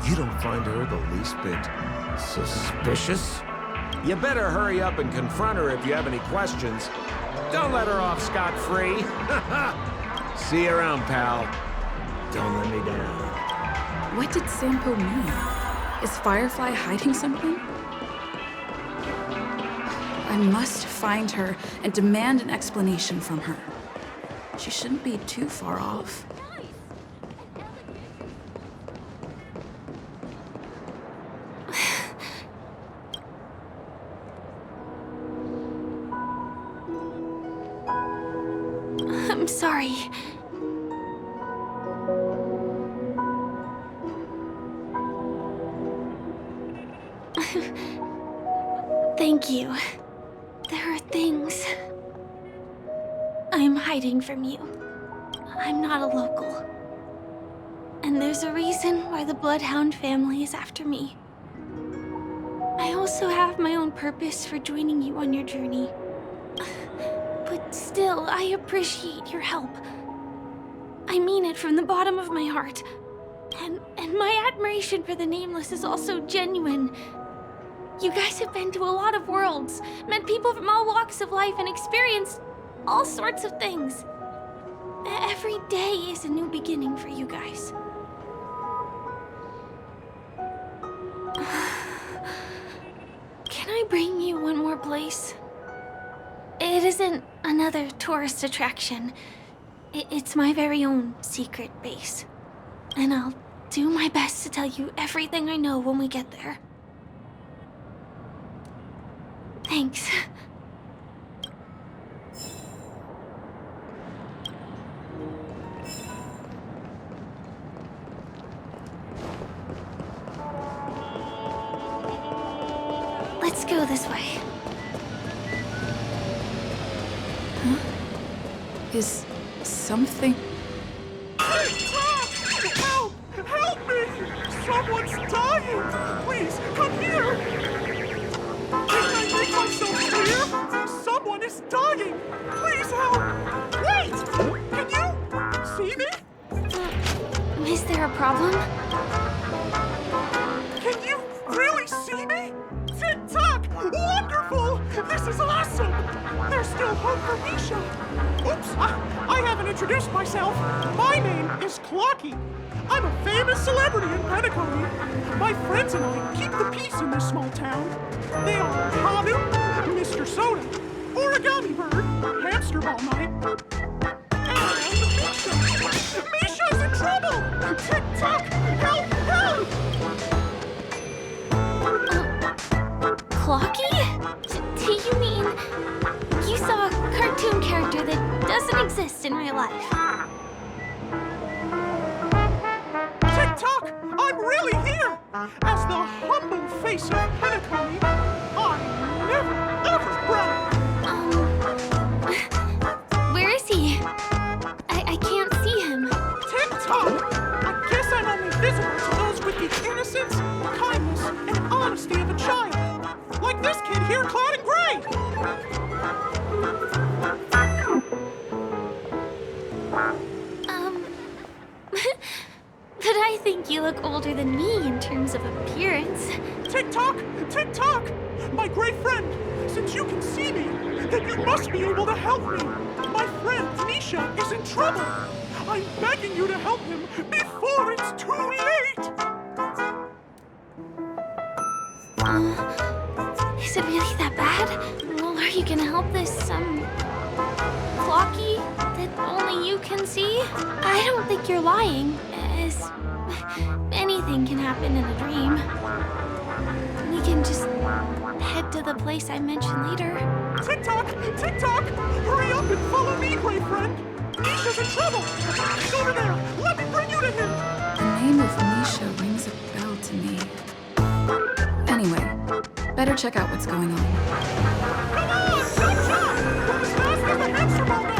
Speaker 11: You don't find her the least bit suspicious? You better hurry up and confront her if you have any questions. Don't let her off scot-free. See you around, pal. Don't let me down.
Speaker 1: What did Sampo mean? Is Firefly hiding something? I must find her and demand an explanation from her. She shouldn't be too far off.
Speaker 9: I'm sorry. Thank you. There are things I'm hiding from you. I'm not a local. And there's a reason why the Bloodhound family is after me. I also have my own purpose for joining you on your journey. But still, I appreciate your help. I mean it from the bottom of my heart. And my admiration for the Nameless is also genuine. You guys have been to a lot of worlds, met people from all walks of life, and experienced all sorts of things. Every day is a new beginning for you guys. Can I bring you one more place? It isn't another tourist attraction. It's my very own secret base. And I'll do my best to tell you everything I know when we get there. Thanks. Let's go this way.
Speaker 1: Huh? Is something...
Speaker 15: Help! Help me! Someone's dying! Please, come here! Didn't I make myself clear? Someone is dying! Please help! Wait! Can you see me?
Speaker 9: Is there a problem?
Speaker 15: Can you really see me? Tick-tock! Wonderful! This is awesome! There's still hope for Misha! Oops! I haven't introduced myself. My name is Clocky. I'm a famous celebrity in Penacony. My friends and I keep the peace in this small town. They are Hanu, Mr. Soda, Origami Bird, Hamster Ball Night, and Misha! Misha's in trouble! Tick-tock! Help! Help!
Speaker 9: Clocky? Do you mean you saw a cartoon character that doesn't exist in real life?
Speaker 15: Tick-tock! I'm really here! As the humble face of Penacony, I never, ever brag!
Speaker 9: Where is he? I can't see him.
Speaker 15: Tick-tock! I guess I'm only visible to those with the innocence, kindness, and honesty of a child. Like this kid here clad in gray!
Speaker 9: But I think you look older than me in terms of appearance.
Speaker 15: Tick-tock! Tick-tock! My gray friend, since you can see me, then you must be able to help me. My friend Misha is in trouble. I'm begging you to help him before it's too late!
Speaker 9: Is it really that bad? Well, are you gonna help this, Clocky that only you can see? I don't think you're lying, as anything can happen in a dream. We can just head to the place I mentioned later.
Speaker 15: Tick-tock! Tick-tock! Hurry up and follow me, gray friend! Misha's in trouble! Over there! Let me bring you to him!
Speaker 1: The name of Misha rings a bell to me. Anyway, better check out what's going on.
Speaker 15: Come on! Jump! We're as fast as the hamster ball net!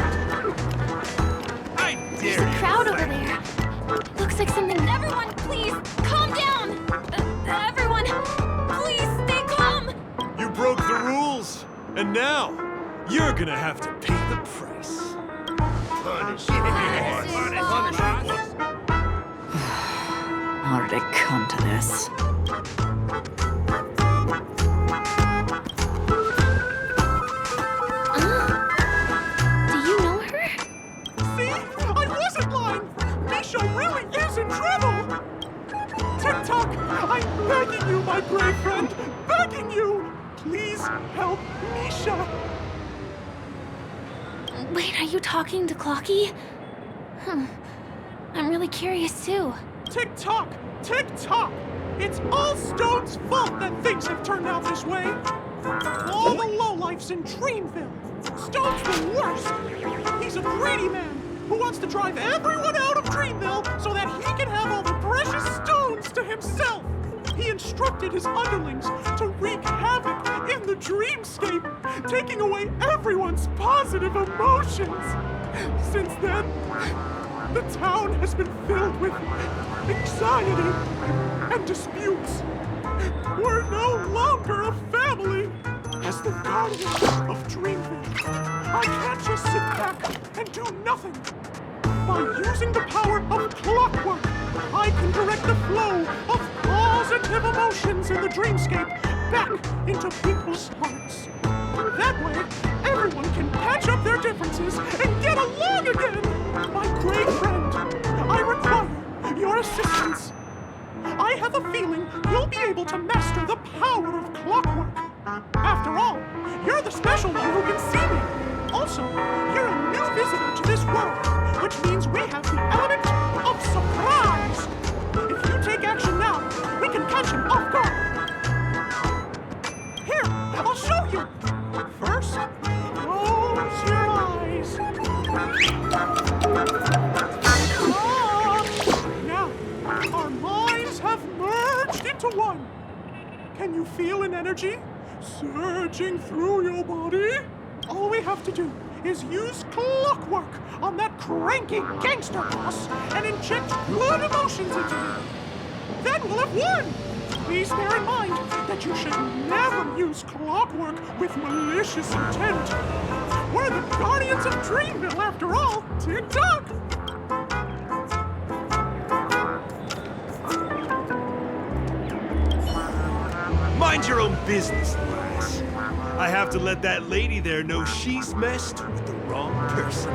Speaker 9: There's a crowd over there. Looks like something... Everyone, please, calm down! Everyone, please stay calm!
Speaker 16: You broke the rules, and now you're gonna have to pay the price.
Speaker 2: Punish.
Speaker 17: How did it come to this?
Speaker 9: Do you know her?
Speaker 15: See? I wasn't lying! Misha really is in trouble! Tick-tock! I'm begging you, my brave friend! Begging you! Please help Misha!
Speaker 9: Wait, are you talking to Clocky? I'm really curious too.
Speaker 15: Tick-tock! Tick-tock! It's all Stone's fault that things have turned out this way! All the lowlifes in Dreamville! Stone's the worst! He's a greedy man who wants to drive everyone out of Dreamville so that he can have all the precious stones to himself! He instructed his underlings to wreak havoc in the dreamscape, taking away everyone's positive emotions! Since then, the town has been filled with anxiety and disputes. We're no longer a family. As the guardian of Dreamville, I can't just sit back and do nothing. By using the power of clockwork, I can direct the flow of positive emotions in the dreamscape back into people's hearts. That way, everyone can patch up their differences and get along again. My great friend, I require your assistance. I have a feeling you'll be able to master the power of clockwork. After all, you're the special one who can see me. Also, you're a new visitor to this world, which means we have the element of surprise. If you take action now, we can catch him off guard. Here, I'll show you. First, close your eyes. Now, our minds have merged into one. Can you feel an energy surging through your body? All we have to do is use clockwork on that cranky gangster boss and inject good emotions into him. Then we'll have won! Please bear in mind that you should never use clockwork with malicious intent. We're the Guardians of Dreamville, after all. Tick-tock!
Speaker 16: Mind your own business, lass. I have to let that lady there know she's messed with the wrong person.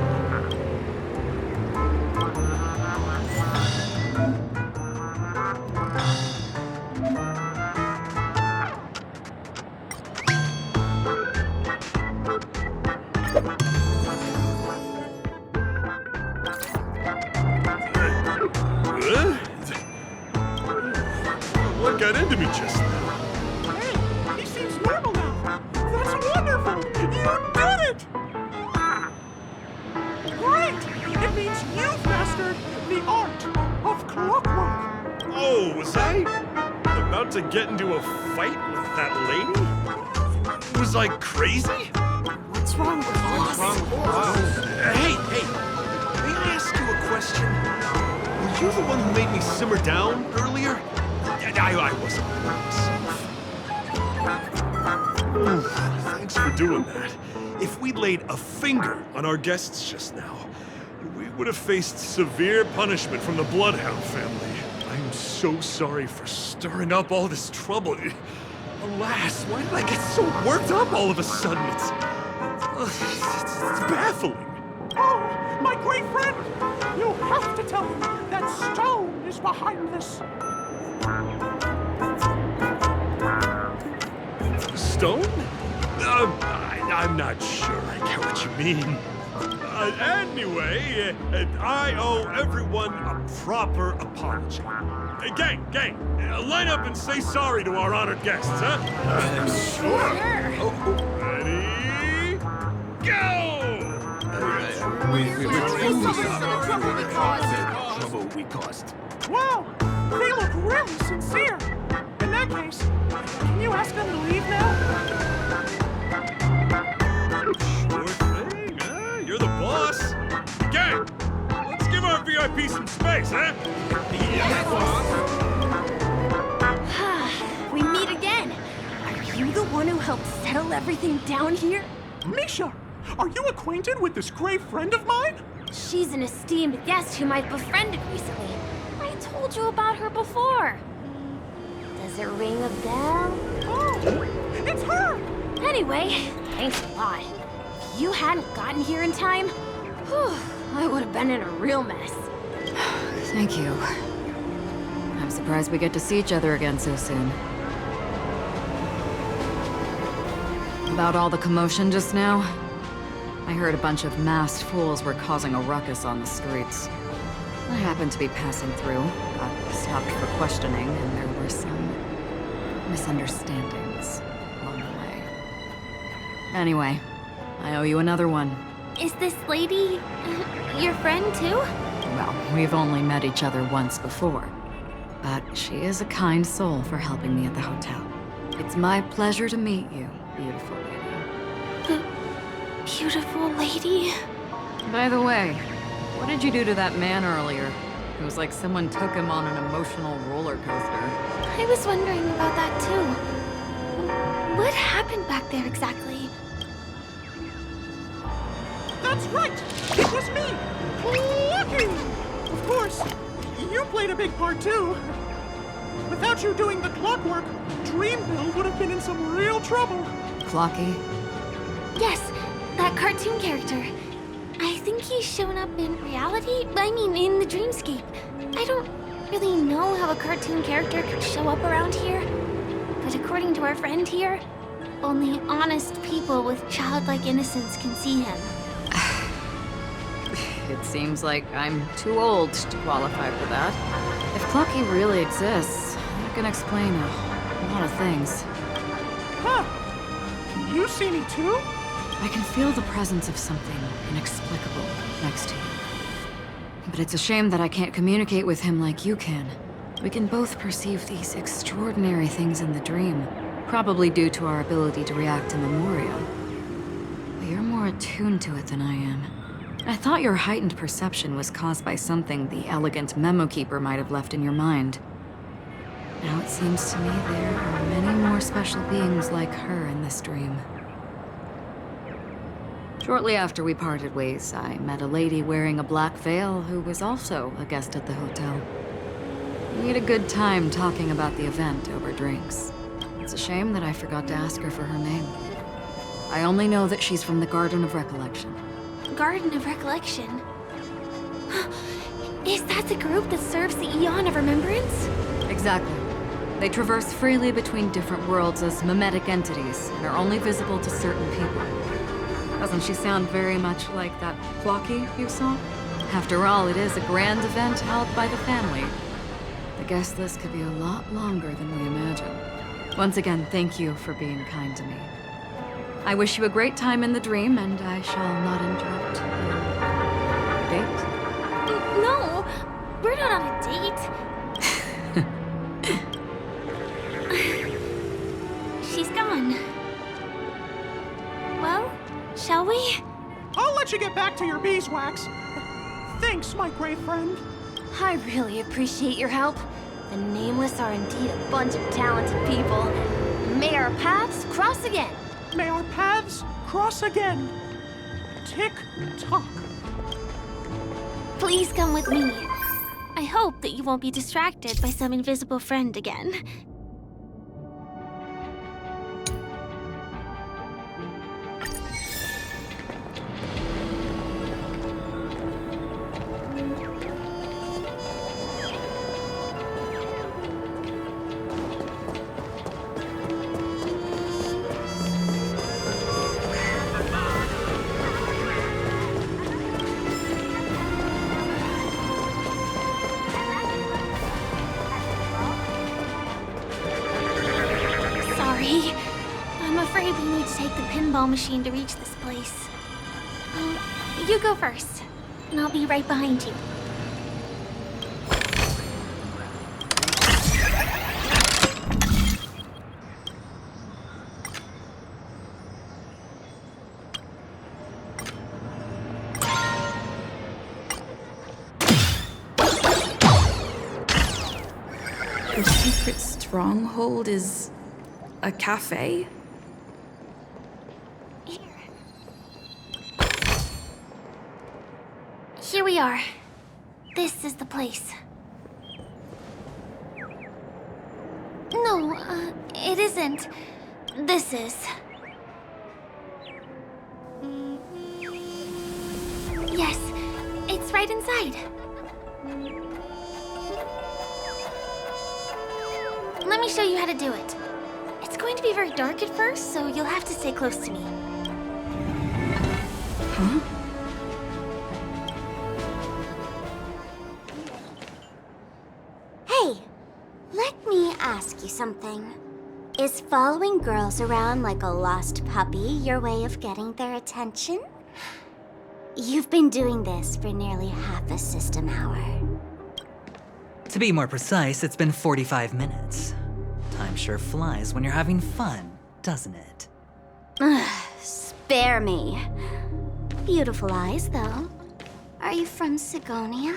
Speaker 16: What got into me just now?
Speaker 15: Hey, he seems normal now. That's wonderful! You did it! Great! It means you've mastered the art of clockwork.
Speaker 16: Oh, was I about to get into a fight with that lady? Was I crazy?
Speaker 15: What's wrong with us?
Speaker 16: Hey, may I ask you a question? Were you the one who made me simmer down earlier? I wasn't myself. Ooh, thanks for doing that. If we'd laid a finger on our guests just now, we would have faced severe punishment from the Bloodhound family. I'm so sorry for stirring up all this trouble. Alas, why did I get so worked up all of a sudden? It's baffling.
Speaker 15: Oh, my great friend! You have to tell him that Stone is behind this.
Speaker 16: Stone? I'm not sure I get what you mean. Anyway, I owe everyone a proper apology. Gang, line up and say sorry to our honored guests, huh?
Speaker 2: Sure.
Speaker 16: Ready? Go!
Speaker 2: Trouble we caused.
Speaker 15: Wow, they look really sincere. In that case, can you ask them to leave now?
Speaker 16: Sure thing, huh? You're the boss. Gang, let's give our VIP some space, huh?
Speaker 9: We meet again. Are you the one who helped settle everything down here?
Speaker 15: Misha, are you acquainted with this great friend of mine?
Speaker 9: She's an esteemed guest whom I've befriended recently. I told you about her before. Does it ring a bell?
Speaker 15: Oh, it's her!
Speaker 9: Anyway, thanks a lot. If you hadn't gotten here in time, I would have been in a real mess.
Speaker 1: Thank you. I'm surprised we get to see each other again so soon. About all the commotion just now, I heard a bunch of masked fools were causing a ruckus on the streets. I happened to be passing through, got stopped for questioning, and there were some misunderstandings along the way. Anyway, I owe you another one.
Speaker 9: Is this lady your friend too?
Speaker 1: Well, we've only met each other once before, but she is a kind soul for helping me at the hotel. It's my pleasure to meet you, beautiful lady.
Speaker 9: Beautiful lady?
Speaker 1: By the way, what did you do to that man earlier? It was like someone took him on an emotional roller coaster.
Speaker 9: I was wondering about that too. What happened back there exactly?
Speaker 15: That's right! It was me! Clocky! Of course, you played a big part too. Without you doing the clockwork, Dreamville would have been in some real trouble.
Speaker 1: Clocky?
Speaker 9: Yes, that cartoon character. I think he's shown up in reality? I mean, in the dreamscape. I don't really know how a cartoon character could show up around here. But according to our friend here, only honest people with childlike innocence can see him.
Speaker 1: It seems like I'm too old to qualify for that. If Clocky really exists, that can explain a lot of things.
Speaker 15: Huh. Can you see me too?
Speaker 1: I can feel the presence of something inexplicable next to you. But it's a shame that I can't communicate with him like you can. We can both perceive these extraordinary things in the dream, probably due to our ability to react to Memoria. But you're more attuned to it than I am. I thought your heightened perception was caused by something the elegant memo keeper might have left in your mind. Now it seems to me there are many more special beings like her in this dream. Shortly after we parted ways, I met a lady wearing a black veil who was also a guest at the hotel. We had a good time talking about the event over drinks. It's a shame that I forgot to ask her for her name. I only know that she's from the Garden of Recollection.
Speaker 9: Garden of Recollection? Is that the group that serves the Eon of Remembrance?
Speaker 1: Exactly. They traverse freely between different worlds as mimetic entities and are only visible to certain people. Doesn't she sound very much like that Clocky you saw? After all, it is a grand event held by the family. The guest list could be a lot longer than we imagine. Once again, thank you for being kind to me. I wish you a great time in the dream, and I shall not interrupt your date.
Speaker 9: No, we're not on a date. She's gone. Well, shall we?
Speaker 15: I'll let you get back to your beeswax. Thanks, my great friend.
Speaker 9: I really appreciate your help. The Nameless are indeed a bunch of talented people. May our paths cross again.
Speaker 15: May our paths cross again. Tick-tock.
Speaker 9: Please come with me. I hope that you won't be distracted by some invisible friend again. I'm afraid we need to take the pinball machine to reach this place. You go first, and I'll be right behind you.
Speaker 7: The secret stronghold is a cafe?
Speaker 9: Here we are. This is the place. No, it isn't. This is. Yes, it's right inside. Let me show you how to do it. It's going to be very dark at first, so you'll have to stay close to me.
Speaker 7: Huh?
Speaker 3: Hey, let me ask you something. Is following girls around like a lost puppy your way of getting their attention? You've been doing this for nearly half a system hour.
Speaker 10: To be more precise, it's been 45 minutes. Time sure flies when you're having fun, doesn't it?
Speaker 3: Spare me. Beautiful eyes, though. Are you from Sigonia?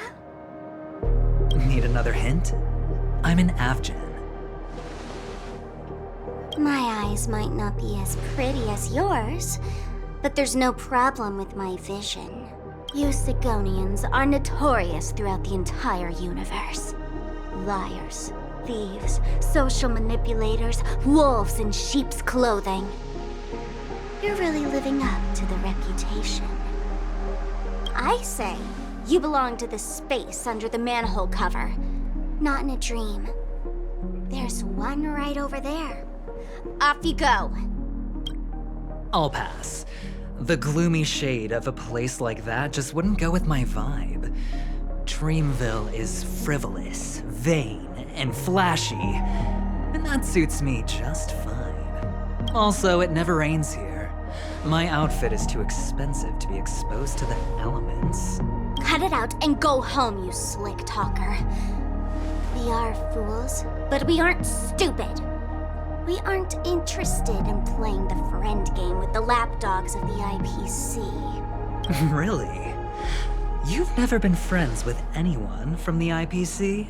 Speaker 10: Need another hint? I'm an Avgen.
Speaker 3: My eyes might not be as pretty as yours, But there's no problem with my vision. You Sigonians are notorious throughout the entire universe. Liars, thieves, social manipulators, wolves in sheep's clothing. You're really living up to the reputation. I say, you belong to the space under the manhole cover, not in a dream. There's one right over there. Off you go.
Speaker 10: I'll pass. The gloomy shade of a place like that just wouldn't go with my vibe. Dreamville is frivolous, vain, and flashy, and that suits me just fine. Also, it never rains here. My outfit is too expensive to be exposed to the elements.
Speaker 3: Cut it out and go home, you slick talker. We are fools, but we aren't stupid. We aren't interested in playing the friend game with the lapdogs of the IPC.
Speaker 10: Really? You've never been friends with anyone from the IPC?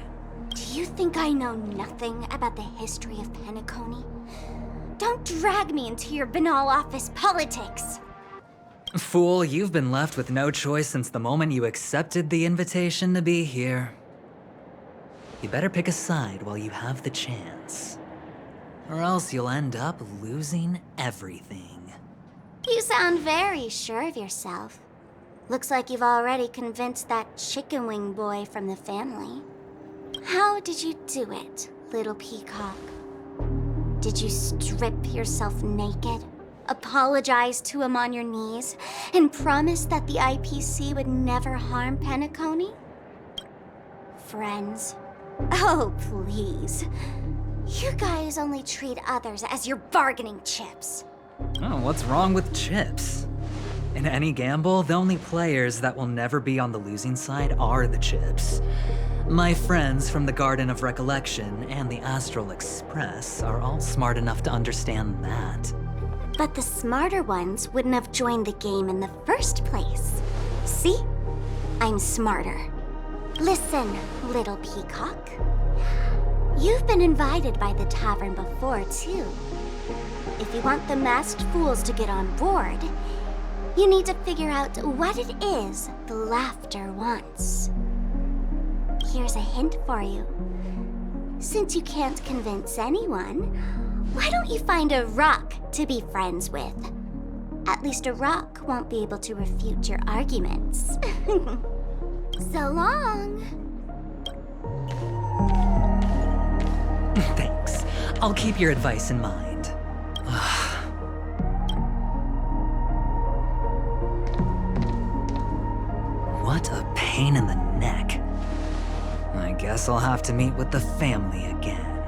Speaker 3: Do you think I know nothing about the history of Penacony? Don't drag me into your banal office politics!
Speaker 10: Fool, you've been left with no choice since the moment you accepted the invitation to be here. You better pick a side while you have the chance. Or else you'll end up losing everything.
Speaker 3: You sound very sure of yourself. Looks like you've already convinced that chicken wing boy from the family. How did you do it, little peacock? Did you strip yourself naked, apologize to him on your knees, and promise that the IPC would never harm Penacony? Friends? Oh, please. You guys only treat others as your bargaining chips.
Speaker 10: Oh, what's wrong with chips? In any gamble, the only players that will never be on the losing side are the chips. My friends from the Garden of Recollection and the Astral Express are all smart enough to understand that.
Speaker 3: But the smarter ones wouldn't have joined the game in the first place. See? I'm smarter. Listen, little peacock. You've been invited by the tavern before, too. If you want the masked fools to get on board, you need to figure out what it is the laughter wants. Here's a hint for you. Since you can't convince anyone, why don't you find a rock to be friends with? At least a rock won't be able to refute your arguments. So long.
Speaker 10: Thanks. I'll keep your advice in mind. What a pain in the neck. I guess I'll have to meet with the family again.